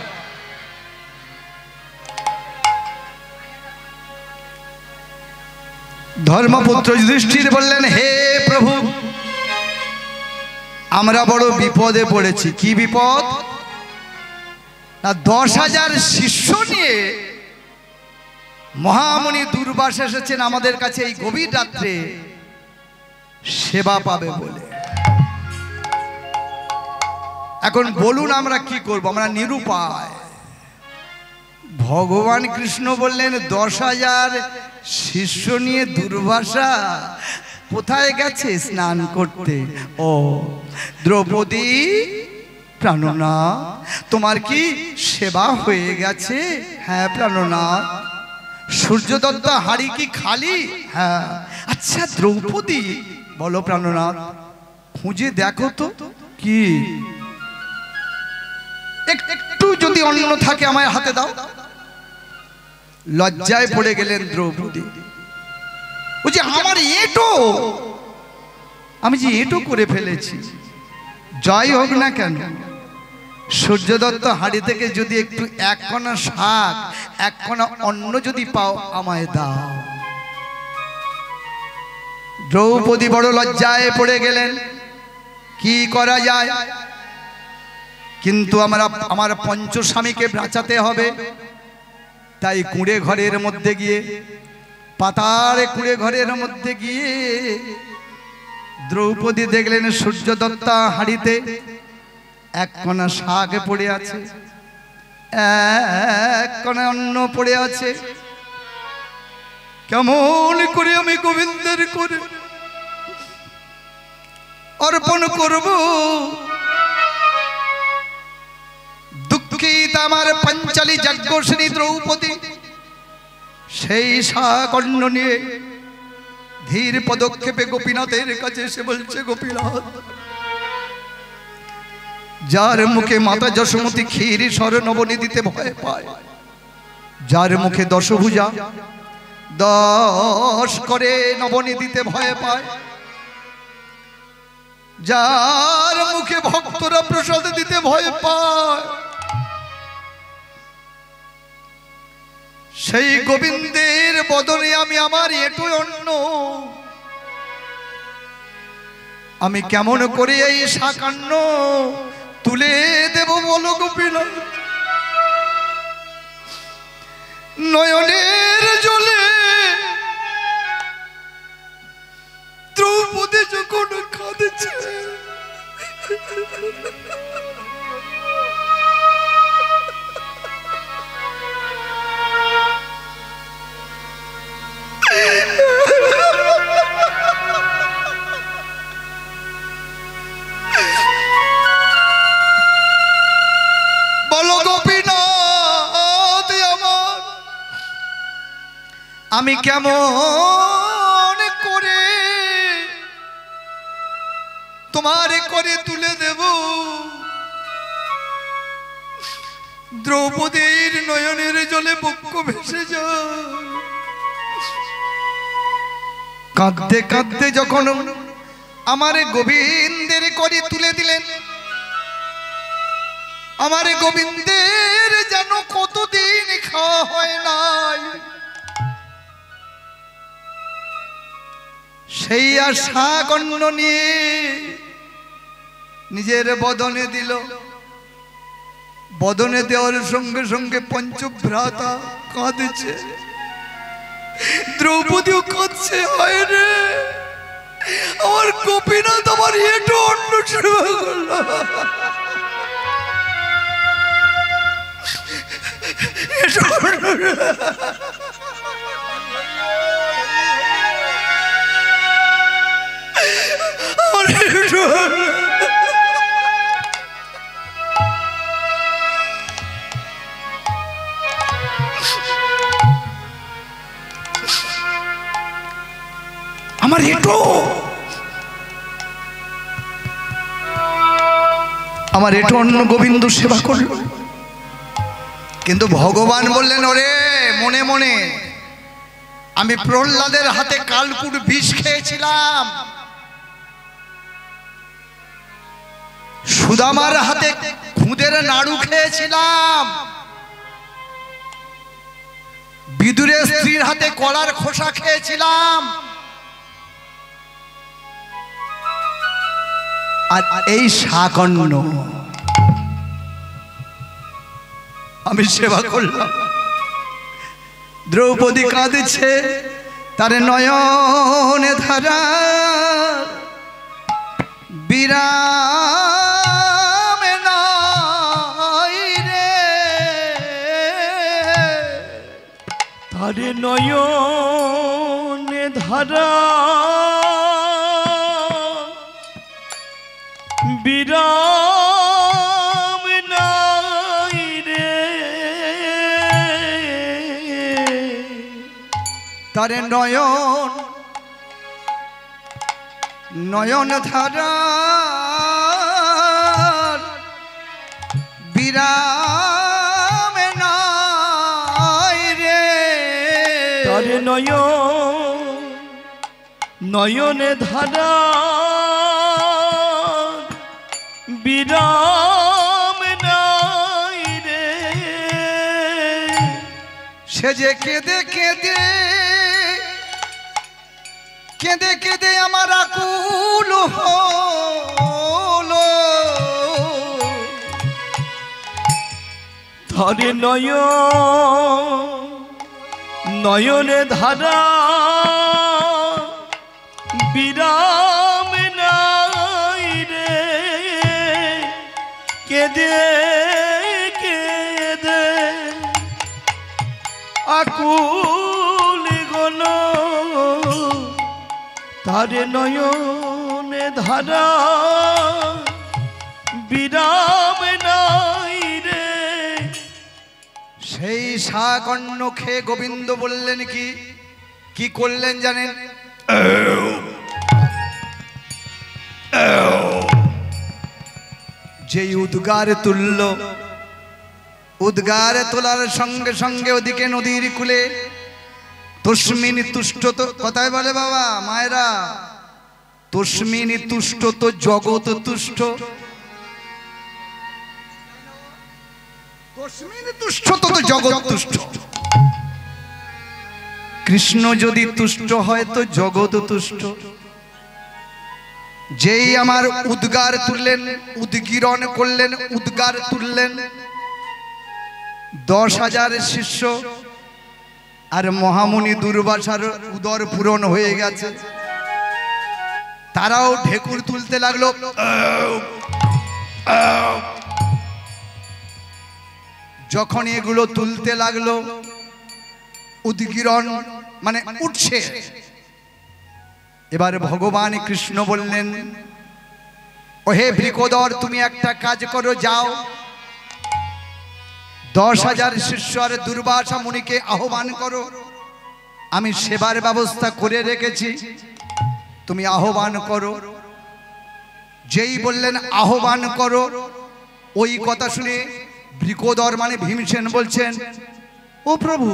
ধর্মপুত্র যুধিষ্ঠির বললেন, হে প্রভু, আমরা বড় বিপদে পড়েছি। কি বিপদ? না, 10,000 শিষ্য নিয়ে মহামুনি দুর্বাসা এসেছেন আমাদের কাছে এই গভীর রাত্রে সেবা পাবে বলে। এখন বলুন আমরা কি করব? আমরা নিরুপায়। ভগবান কৃষ্ণ বললেন 10,000 শিষ্য নিয়ে দুর্বাসা কোথায় গেছে স্নান করতে? ও দ্রৌপদী প্রাণনাথ, তোমার কি সেবা হয়ে গেছে? হ্যাঁ প্রাণনাথ। সূর্যদত্ত হাড়ি কি খালি? হ্যাঁ। আচ্ছা দ্রৌপদী, বলো প্রাণনাথ, খুঁজে দেখো তো কি একটু যদি অন্ন থাকে আমায় হাতে দাও। লজ্জায় পড়ে গেলেন দ্রৌপদী। ও যে আমার এঁটো, আমি যে এঁটো করে ফেলেছি। জয় হোক না কেন, সূর্যদত্ত হাড়ি থেকে যদি একটু এক কণা শাক, এক কণা অন্ন যদি পাও আমায় দাও। দ্রৌপদী বড় লজ্জায় পড়ে গেলেন, কি করা যায়? কিন্তু আমার পঞ্চস্বামীকে বাঁচাতে হবে। তাই কুঁড়ে ঘরের মধ্যে গিয়ে, পাতার কুঁড়ে ঘরের মধ্যে গিয়ে দ্রৌপদী দেখলেন সূর্যদত্তা হাড়িতে এক কণা শাক পড়ে আছে, এক কণা অন্ন পড়ে আছে। কেমন করে আমি গোবিন্দের করে অর্পণ করব? দুঃখিত আমার পাঞ্চালী যজ্ঞশ্রী দ্রৌপদী সেই শাক অন্ন নিয়ে ধীর পদক্ষেপে গোপীনাথের কাছে এসে বলছে, গোপীনাথ, যার মুখে মাতা যশোমতী ক্ষীর স্বর্ণবনী দিতে ভয় পায়, যার মুখে দশভুজা 10 করে নবনী দিতে ভয় পায়, যার মুখে ভক্তরা প্রসাদ দিতে ভয় পায়, সেই গোবিন্দের বদলে আমি আমার এঁটো অন্ন আমি কেমন করে এই শাকান্ন তুলে দেব বলো গোপীনাথ? নয়নের জলে দ্রৌপদী যখন কাঁদছে, বলো গোপীনাথ আমার আমি কেমন করে তোমার করে তুলে দেব? দ্রৌপদীর নয়নের জলে বক্ষ ভেসে যায়। কাঁদতে কাঁদতে যখন আমার গোবিন্দের করে তুলে দিলেন, আমার গোবিন্দের যেন কতদিন খাওয়া হয় নাই, সেই আর শাক অন্ন নিয়ে নিজের বদনে দিল। বদনে দেওয়ার সঙ্গে সঙ্গে পঞ্চভ্রাতা কাঁদছে, দ্রৌপদীও কাঁদছে, হয় রে আমার গোপীনাথ আমার এঁটো অন্ন সেবা করল। আমার এঁটো, আমার এঁটো অন্ন গোবিন্দ সেবা করল। কিন্তু ভগবান বললেন, ওরে মনে মনে আমি প্রহ্লাদের হাতে কালকুট বিষ খেয়েছিলাম, সুদামার হাতে খুদের নাড়ু খেয়েছিলাম, বিদুরের স্ত্রীর হাতে কলার খোসা খেয়েছিলাম, আর এই শাক অন্ন আমি সেবা করলাম। দ্রৌপদী কাঁদছে, তার নয়নে ধারা বিরাম নাই রে। ধরে নয়নে ধারা বিরাম নাই রে তারে নয়ন নয়ন ধারা বিরাম নাই রে তারে নয়নে ধারা বিরাম নাই রে সে যে কেঁদে কেঁদে কেঁদে কেঁদে আমার আকুল হলো ধরে নয়নে ধারা বিরাম নাই রে কেঁদে কেঁদে আকুল গলো তারে নয়নে ধারা বিরাম নাই রে সেই শাকন্য খেয়ে গোবিন্দ বললেন কি করলেন জানেন? যেই উদ্গার তুলল, উদ্গার তোলার সঙ্গে সঙ্গে ওদিকে নদীর কূলে তস্মিন তুষ্ট তো কথায় বলে বাবা মায়েরা, তস্মিন তুষ্ট তো জগৎ তুষ্ট, তস্মিন তুষ্ট তো জগৎ তুষ্ট। কৃষ্ণ যদি তুষ্ট হয় তো জগৎ তুষ্ট। যেই আমার উদ্গার তুললেন, উদ্গীরণ করলেন, উদ্গার তুললেন, 10,000 শিষ্য আর মহামুনি দুর্বাসার উদর পূরণ হয়ে গেছে। তারাও ঢেকুর তুলতে লাগলো। যখন এগুলো তুলতে লাগলো, উদ্গীরণ মানে উঠছে, এবার ভগবান কৃষ্ণ বললেন, ওহে বৃকোদর, তুমি একটা কাজ করো, যাও 10,000 শিষ্য আর দুর্বাসা মুনিকে আহ্বান করো, আমি সেবার ব্যবস্থা করে রেখেছি, তুমি আহ্বান করো। যেই বললেন আহ্বান করো, ওই কথা শুনে বৃকোদর মানে ভীমসেন বলছেন, ও প্রভু,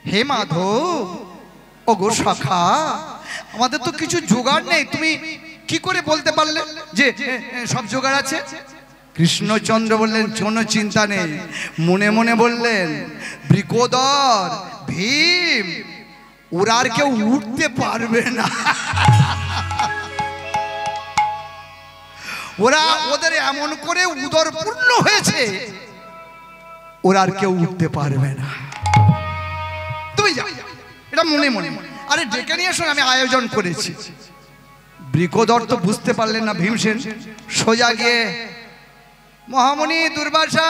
হে মাধব, ও গো সখা, আমাদের তো কিছু জোগাড় নেই, তুমি কি করে বলতে পারলে যে সব জোগাড় আছে? কৃষ্ণচন্দ্র বললেন, কোনো চিন্তা নেই। মনে মনে বললেন, বৃকোদর, ভীম, ওরা আর কেউ উঠতে পারবে না, ওরা ওদের এমন করে উদর পূর্ণ হয়েছে, ওরা আর কেউ উঠতে পারবে না, তুমি যাও। এটা মনে মনে, আরে ডেকে নিয়ে এসো, আমি আয়োজন করেছি। বৃকোদর তো বুঝতে পারলেন না ভীমসেন, সোজা গিয়ে, মহামুনি দুর্বাসা,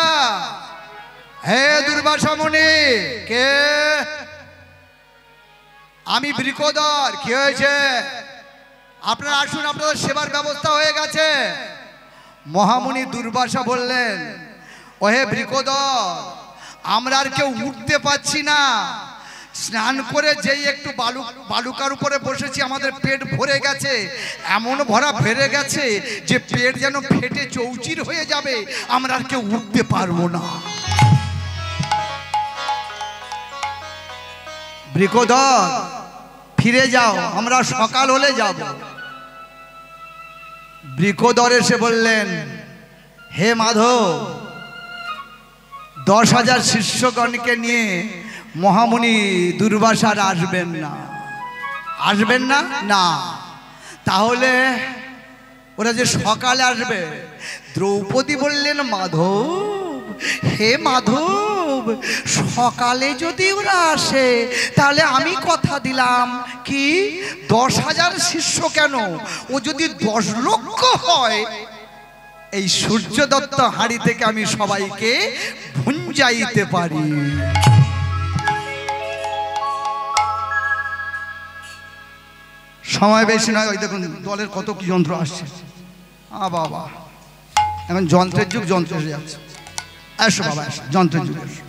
হে দুর্বাসা মুনি, কে? আমি বৃকোদর। কি হয়েছে? আপনারা আসুন, আপনাদের সেবার ব্যবস্থা হয়ে গেছে। মহামুনি দুর্বাসা বললেন, ওহে বৃকোদর, আমরা আর কেউ উঠতে পারছি না, স্নান করে যেই একটু বালুকার উপরে বসেছি, আমাদের পেট ভরে গেছে, এমন ভরা ভরে গেছে যে পেট যেন ফেটে চৌচির হয়ে যাবে, আমরা আর কেউ উঠতে পারবো না। বৃকোদর, ফিরে যাও, আমরা সকাল হলে যাব। বৃকোদর এসে বললেন, হে মাধব, 10,000 শিষ্যগণকে নিয়ে মহামুনি দুর্বাসার আসবেন না। আসবেন না? না। তাহলে ওরা যে সকালে আসবে। দ্রৌপদী বললেন, মাধব, হে মাধব, সকালে যদি ওরা আসে তাহলে আমি কথা দিলাম কি 10,000 শিষ্য কেন, ও যদি 10 লক্ষ হয়, এই সূর্যদত্ত হাড়ি থেকে আমি সবাইকে ভুঞ্জাইতে পারি। সময় বেশি নয়, ওই দেখুন দলের কত কি যন্ত্র আসছে। বাবা, এখন যন্ত্রের যুগ, যন্ত্র এসে যাচ্ছে। এসো বাবা, এসো, যন্ত্রের যুগ এসো।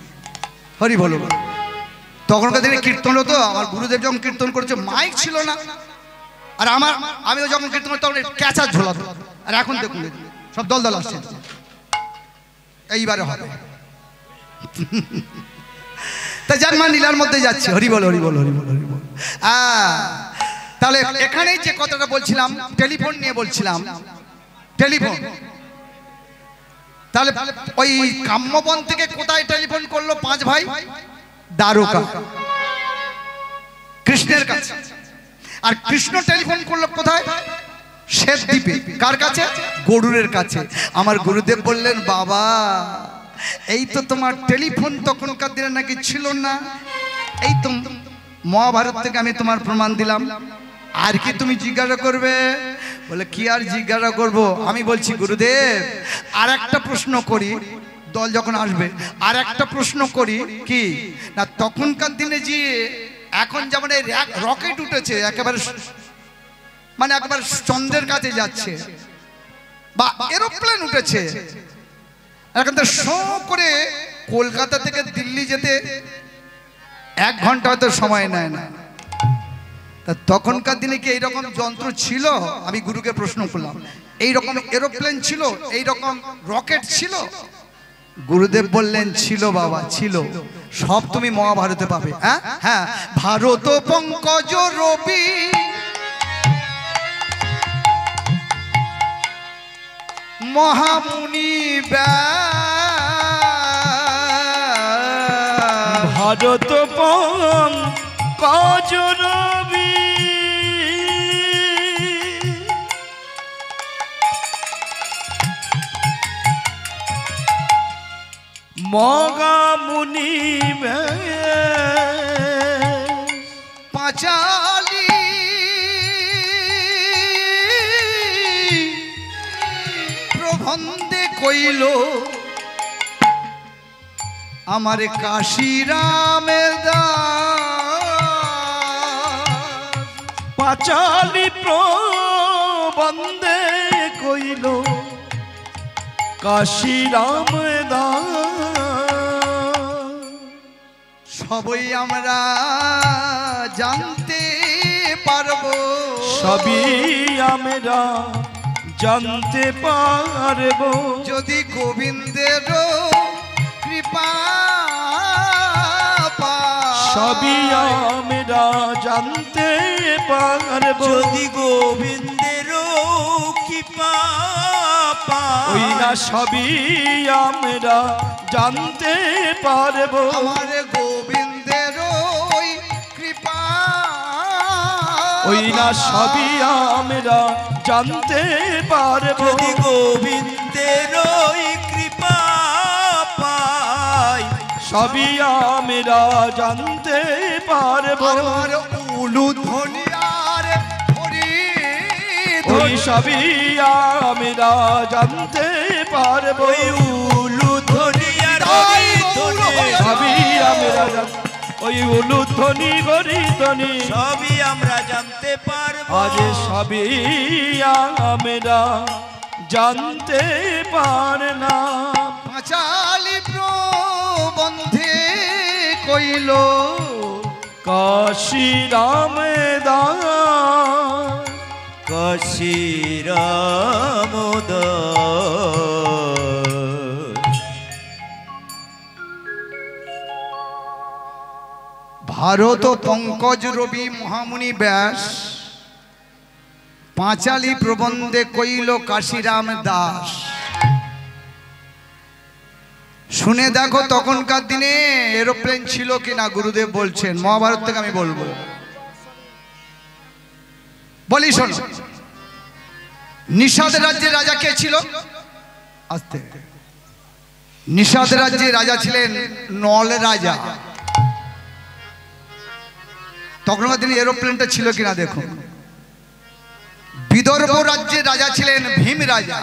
হরি বলো। তখনকার দিনে কীর্তন হতো, আমার গুরুদেব যখন কীর্তন করেছে মাইক ছিল না, আর আমিও যখন কীর্তন করতাম ক্যাচার ঝোলাতো। আর এখন দেখুন সব দল দল আসছে। এইবারে হবে। তাই যার মা নীলার মধ্যে যাচ্ছে। হরি বল, হরি বল, হরি বল, হরি বল। তাহলে এখানেই যে কথাটা বলছিলাম, টেলিফোন নিয়ে বলছিলাম, টেলিফোন। তাহলে ওই কাম্যবন থেকে কোথায় টেলিফোন করলো 5 ভাই? দ্বারকা, কৃষ্ণের কাছে। আর কৃষ্ণ টেলিফোন করলো কোথায়? শ্বেতদ্বীপে। কার কাছে? গরুরের কাছে। আমার গুরুদেব বললেন, বাবা এই তো তোমার টেলিফোন তখনকার দিনে নাকি ছিল না, এই তো মহাভারত থেকে আমি তোমার প্রমাণ দিলাম, আর কি তুমি জিজ্ঞাসা করবে? বলে কি আর জিজ্ঞাসা করব? আমি বলছি গুরুদেব আর একটা প্রশ্ন করি, দল যখন আসবে আর একটা প্রশ্ন করি। কি না, তখনকার দিনে যে এখন যেমন এই রকেট উঠেছে, একেবারে মানে একবার চন্দ্রের কাছে যাচ্ছে, বা এরোপ্লেন উঠেছে, এখন তো শো করে কলকাতা থেকে দিল্লি যেতে 1 ঘন্টা হয়তো সময় নেয় না। তা তখনকার দিনে কি এইরকম যন্ত্র ছিল? আমি গুরুকে প্রশ্ন করলাম, এইরকম এরোপ্লেন ছিল, এইরকম রকেট ছিল? গুরুদেব বললেন, ছিল বাবা, ছিল। সব তুমি মহাভারতে পাবে। হ্যাঁ হ্যাঁ, ভারত পঙ্কজ রবি মহামুনি ভারত পঙ্কজ রবি মহামুনি পাঁচালী প্রবন্ধে কইল আমার কাশিরামের দাস। পাঁচালী প্রবন্ধে কইল কাশিরাম দাস। সবই আমরা জানতে পারবো, সবই আমরা জানতে পারবো যদি গোবিন্দের কৃপা পাই। সবই আমরা জানতে পারবো যদি গোবিন্দের কৃপা পাই। ওই না সবই আমরা জানতে পারবো আমার গোবিন্দের কৃপা। ওই না সবই আমরা জানতে পারবো যদি গোবিন্দের কৃপা পাই। সবই আমরা জানতে পারবো আমার উলুধ্বনি আর হরি ওই সবই আমরা জানতে পারবো ওই উলুধ্বনি আর হরিধ্বনি সবই আমরা ওই উলুধ্বনি হরিধ্বনি সবই আমরা জানতে পারবো। আজ সবই আমরা জানতে পারলাম। পাঁচালী প্রবন্ধে কইল কাশিরাম দাস কাশিরাম দাস। ভারত পঙ্কজ রবি মহামুনি ব্যাস পাঁচালী প্রবন্ধে কইল কাশিরাম দাস। শুনে দেখো তখনকার দিনে এরোপ্লেন ছিল কিনা। গুরুদেব বলছেন, মহাভারত থেকে আমি বলবো, বলি শোনো। নিষাদ রাজ্যের রাজা কে ছিল? আস্তে। নিষাদ রাজ্যের রাজা ছিলেন নল রাজা। তখনকার দিনে এরোপ্লেনটা ছিল কিনা দেখুন। বিদর্ভ রাজ্যের রাজা ছিলেন ভীম রাজা।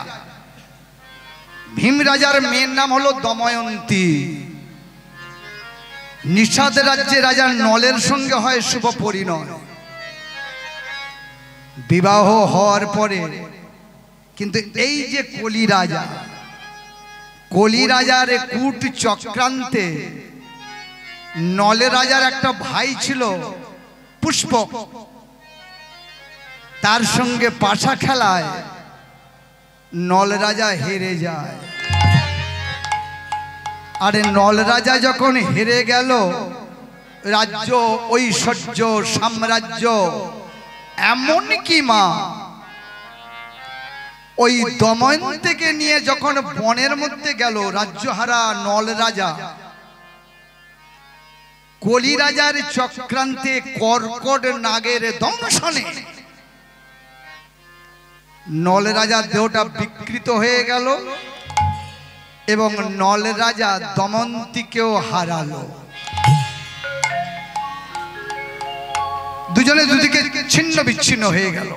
ভীম রাজার মেয়ের নাম হলো দময়ন্তী। নিষাদ রাজ্যের রাজা নলের সঙ্গে হয় শুভ পরিণয়। বিবাহ হওয়ার পরে কিন্তু এই যে কলি রাজার কূট চক্রান্তে নল রাজার একটা ভাই ছিল পুষ্পক, তার সঙ্গে পাশা খেলায় নল রাজা হেরে যায়। আরে নল রাজা যখন হেরে গেল, রাজ্য ঐশ্বর্য সাম্রাজ্য এমন কি মা ওই দময়ন্তীকে নিয়ে যখন বনের মধ্যে গেল রাজ্যহারা নল রাজা, কলি রাজার চক্রান্তে কর্কট নাগের দংশনে নল রাজার দেহটা বিকৃত হয়ে গেল এবং নল রাজা দময়ন্তীকেও হারালো। দুজনে দুদিকে ছিন্ন বিচ্ছিন্ন হয়ে গেল।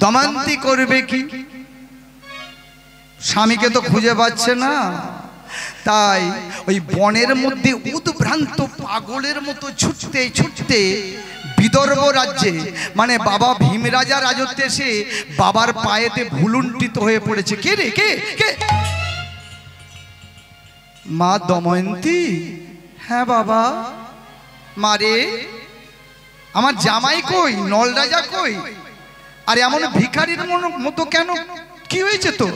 দময়ন্তী করবে কি? স্বামীকে তো খুঁজে পাচ্ছে না, তাই ওই বনের মধ্যে উদ্ভ্রান্ত পাগলের মতো ছুটতে ছুটতে বিদর্ভ রাজ্যে, মানে বাবা ভীম রাজা রাজত্বে এসে বাবার পায়েতে ভুলুণ্ঠিত হয়ে পড়েছে। কে রে? কে কে? মা দময়ন্তী। হ্যাঁ বাবা। মারে, আমার জামাই কই? নল রাজা কই? আর এমন ভিখারির মতো কেন? কি হয়েছে তো?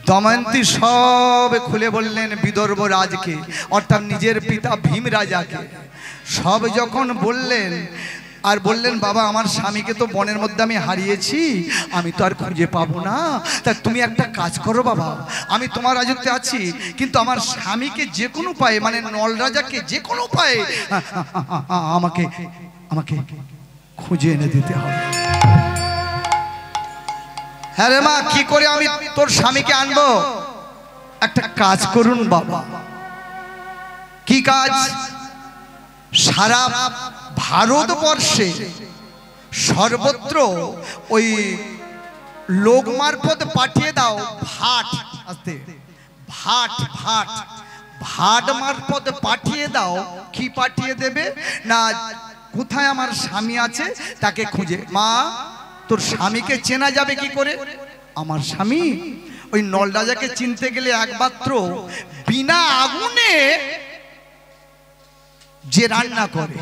দময়ন্তী সব খুলে বললেন বিদর্ভ রাজকে, অর্থাৎ নিজের পিতা ভীম রাজাকে। সব যখন বললেন আর বললেন, বাবা আমার স্বামীকে তো বনের মধ্যে আমি হারিয়েছি, আমি তো আর খুঁজে পাবো না, তা তুমি একটা কাজ করো বাবা, আমি তোমার রাজত্বে আছি, কিন্তু আমার স্বামীকে যে কোনো উপায়ে, মানে নল রাজাকে যে কোনো উপায়ে আমাকে আমাকে খুঁজে এনে দিতে হবে। হ্যাঁ রে মা, কি করে আমি তোর স্বামীকে আনবো? একটা কাজ করুন বাবা। কি কাজ? সারা ভারতবর্ষে সর্বত্র ওই লোক মারফত পাঠিয়ে দাও ভাট, আস্তে, ভাট ভাট ভাট মারফত পাঠিয়ে দাও। কি পাঠিয়ে দেবে না, কোথায় আমার স্বামী আছে তাকে খুঁজে। মা, তোর স্বামীকে চেনা যাবে কি করে? আমার স্বামী ওই নল রাজাকে চিনতে গেলে একমাত্র বিনা আগুনে যে রান্না করে,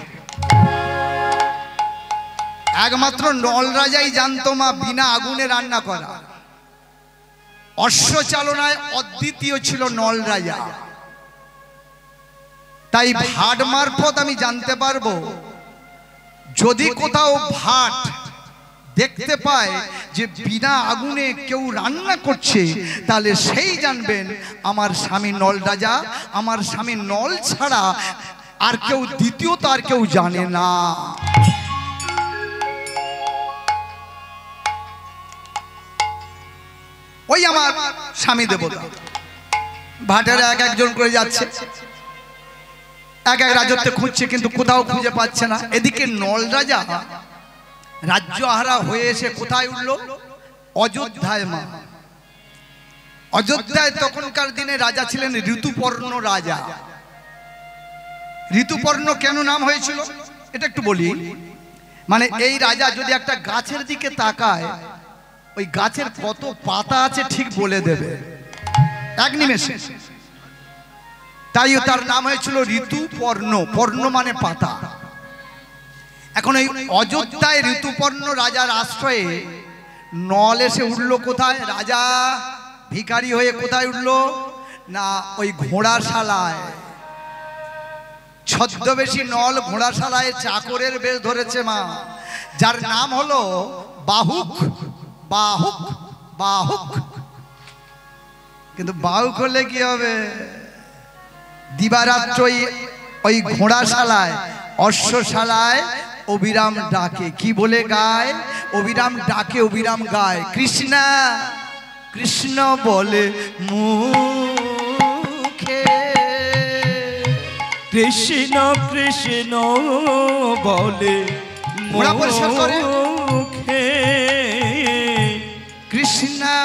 একমাত্র নল রাজাই জানতো মা বিনা আগুনে রান্না করা। অশ্ব চালনায় অদ্বিতীয় ছিল নল রাজা, তাই ভাট মারফত আমি জানতে পারবো। যদি কোথাও ভাট দেখতে পায় যে বিনা আগুনে কেউ রান্না করছে, তাহলে সেই জানবেন আমার স্বামী নল রাজা, আমার স্বামী নল ছাড়া আর কেউ দ্বিতীয়ত আর কেউ জানে না। ওই আমার স্বামী দেবতা। ভাটেরা এক একজন করে যাচ্ছে, এক এক রাজত্বে খুঁজছে, কিন্তু কোথাও খুঁজে পাচ্ছে না। এদিকে নল রাজা রাজ্যহারা হয়ে এসে কোথায় উঠল? অযোধ্যায়। মা, অযোধ্যায় তখনকার দিনে রাজা ছিলেন ঋতুপর্ণ রাজা। ঋতুপর্ণ কেন নাম হয়েছিল এটা একটু বলি। মানে এই রাজা যদি একটা গাছের দিকে তাকায়, ওই গাছের কত পাতা আছে ঠিক বলে দেবে এক নিমেষে, তাই তার নাম হয়েছিল ঋতুপর্ণ। পর্ণ মানে পাতা। এখন এই অযোধ্যায় ঋতুপর্ণ রাজার আশ্রয়ে নল এসে উঠলো কোথায়? রাজা ভিখারি হয়ে কোথায় উঠলো না, ওই ঘোড়াশালায়। ছদ্মবেশী নল ঘোড়াশালায় চাকরের বেশ ধরেছে মা, যার নাম হলো বাহুক। বাহুক বাহুক। কিন্তু বাহুক হলে কি হবে? দিবারাত্র ওই ঘোড়াশালায়, অশ্বশালায় অবিরাম ডাকে। কি বলে গায়? অবিরাম ডাকে, অবিরাম গায় কৃষ্ণা কৃষ্ণ বলে মুখে, কৃষ্ণ কৃষ্ণ বলে মুখে, কৃষ্ণা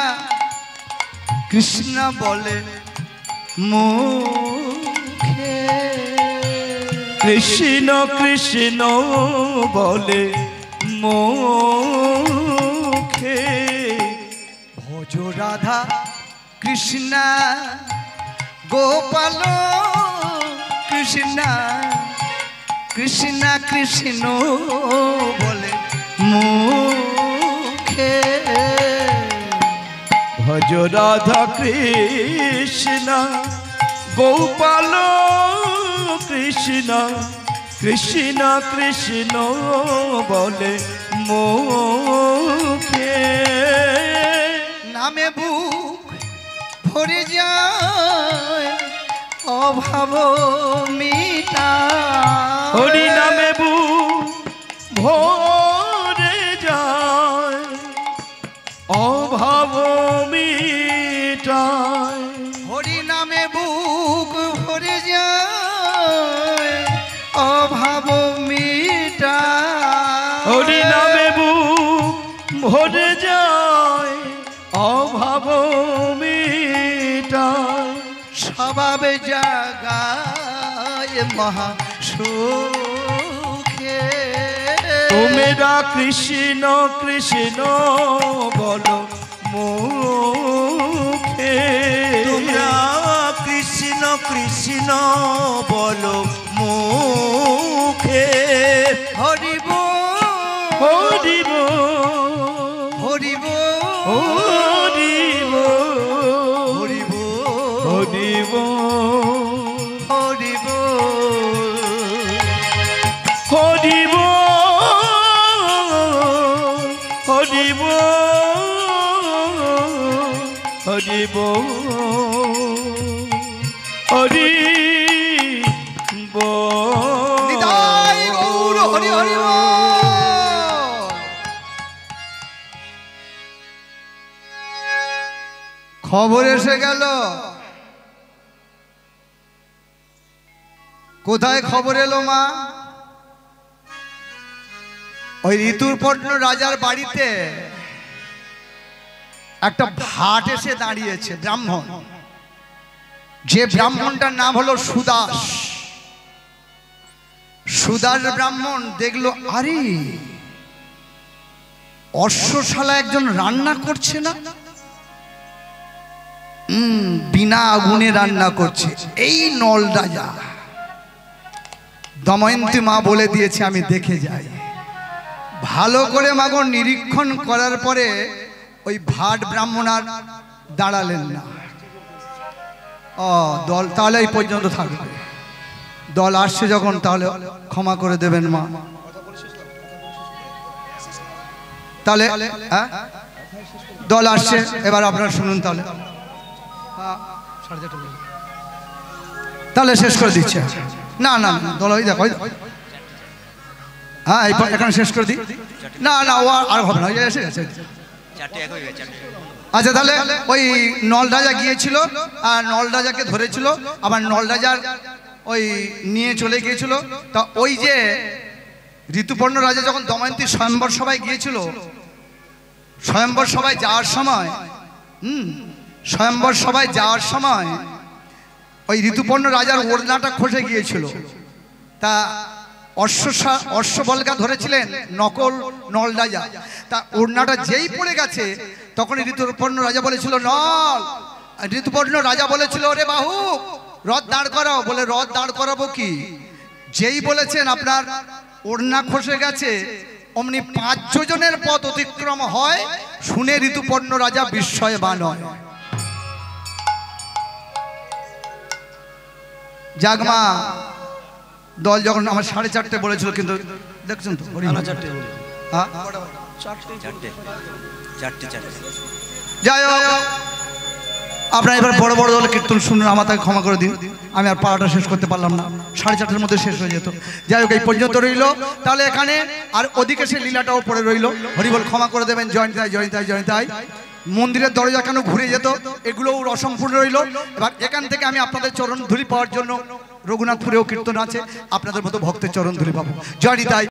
কৃষ্ণ বলে মুখে, কৃষ্ণ কৃষ্ণ বলে মুখে। ভজ রাধা কৃষ্ণ গোপাল কৃষ্ণ কৃষ্ণ কৃষ্ণ বলে মুখে। ভজ রাধা কৃষ্ণ গোপাল কৃষ্ণ কৃষ্ণ কৃষ্ণ বলে মুখে। নামে বুক ভরে যায় অভাব মিটা। হরি নামে বুক ভরে যায় অভাব মিটায়। হরি নামে বুক ভরে যায় অভাব মিটা। হরি নামে বুক ভরে যায় অভাব মিটায়। স্বভাবে জাগায় মহা সুখে। তোমরা কৃষ্ণ কৃষ্ণ বলো মুখে। তোমরা কৃষ্ণ কৃষ্ণ বলো মুখে। হরিব হরিব হরিব হরিব হরিব হরিব হরিব হরিব হরিব হরিব হরিব। নিতাই গৌর হরি হরি বল। খবর এসে গেল। কোথায় খবর এলো মা? ওই ঋতুপর্ণ রাজার বাড়িতে একটা ভাট এসে দাঁড়িয়েছে, ব্রাহ্মণ। যে ব্রাহ্মণটার নাম হলো সুদাস। সুদাস ব্রাহ্মণ দেখলো, আরে অশ্বশালা একজন রান্না করছে না, বিনা আগুনে রান্না করছে। এই নল রাজা। দময়ন্তী মা বলে দিয়েছে আমি দেখে যাই। ভালো করে মাগো নিরীক্ষণ করার পরে ওই ভাট ব্রাহ্মণ আর দাঁড়ালেন না। ও দল তাহলে এই পর্যন্ত থাকবে। দল আসছে যখন তাহলে ক্ষমা করে দেবেন মা। তাহলে দল আসছে, এবার আপনারা শুনুন। তাহলে শেষ করে দিচ্ছে। না না দল ওই দেখো, হ্যাঁ এখানে শেষ করে দিই। না না ও আর হবে না, এসে গেছে। আচ্ছা তাহলে ওই নল রাজা গিয়েছিল আর নল রাজাকে ধরেছিল, আবার নল রাজার ওই নিয়ে চলে গিয়েছিল। তা ওই যে ঋতুপর্ণ রাজা যখন দময়ন্তী স্বয়ম্বর সভায় গিয়েছিল, স্বয়ম্বর সভায় যাওয়ার সময় স্বয়ম্বর সভায় যাওয়ার সময় ওই ঋতুপর্ণ রাজার ওড়নাটা খসে গিয়েছিল। তা অশ্ববলগা ধরেছিলেন নকল নল রাজা। তা ওড়নাটা যেই পড়ে গেছে তখন ঋতুপর্ণ রাজা বলেছিল নল। ঋতুপর্ণ রাজা বলেছিল, ওরে বাহু রথ দাঁড় করাও। বলে রথ দাঁড় করাবো কি? যেই বলেছেন আপনার ওড়না খসে গেছে, অমনি 5 যোজনের পথ অতিক্রম হয়। শুনে ঋতুপর্ণ রাজা বিস্ময়বান হয়। জাগমা দল যখন আমার 4:30 বলেছিল, কিন্তু দেখছেন তো যাই হোক, আপনারা এবার বড় বড় দলের কীর্তন শুনুন। আমার তাকে ক্ষমা করে দিন, আমি আর পাড়াটা শেষ করতে পারলাম না। 4:30 মধ্যে শেষ হয়ে যেত। যাই হোক এই পর্যন্ত রইল। তাহলে এখানে আর ওদিকে সে লীলাটাও পড়ে রইল। হরিবল ক্ষমা করে দেবেন। জয়ন্তাই জয়ন্তাই জয়ন্তাই। মন্দিরের দরজা কেন ঘুরে যেত, এগুলোও অসম্পূর্ণ রইল। এবার এখান থেকে আমি আপনাদের চরণ ধুলি পাওয়ার জন্য রঘুনাথপুরেও কীর্তন আছে, আপনাদের মতো ভক্তের চরণ ধুলি পাবো। জয় নিতাই।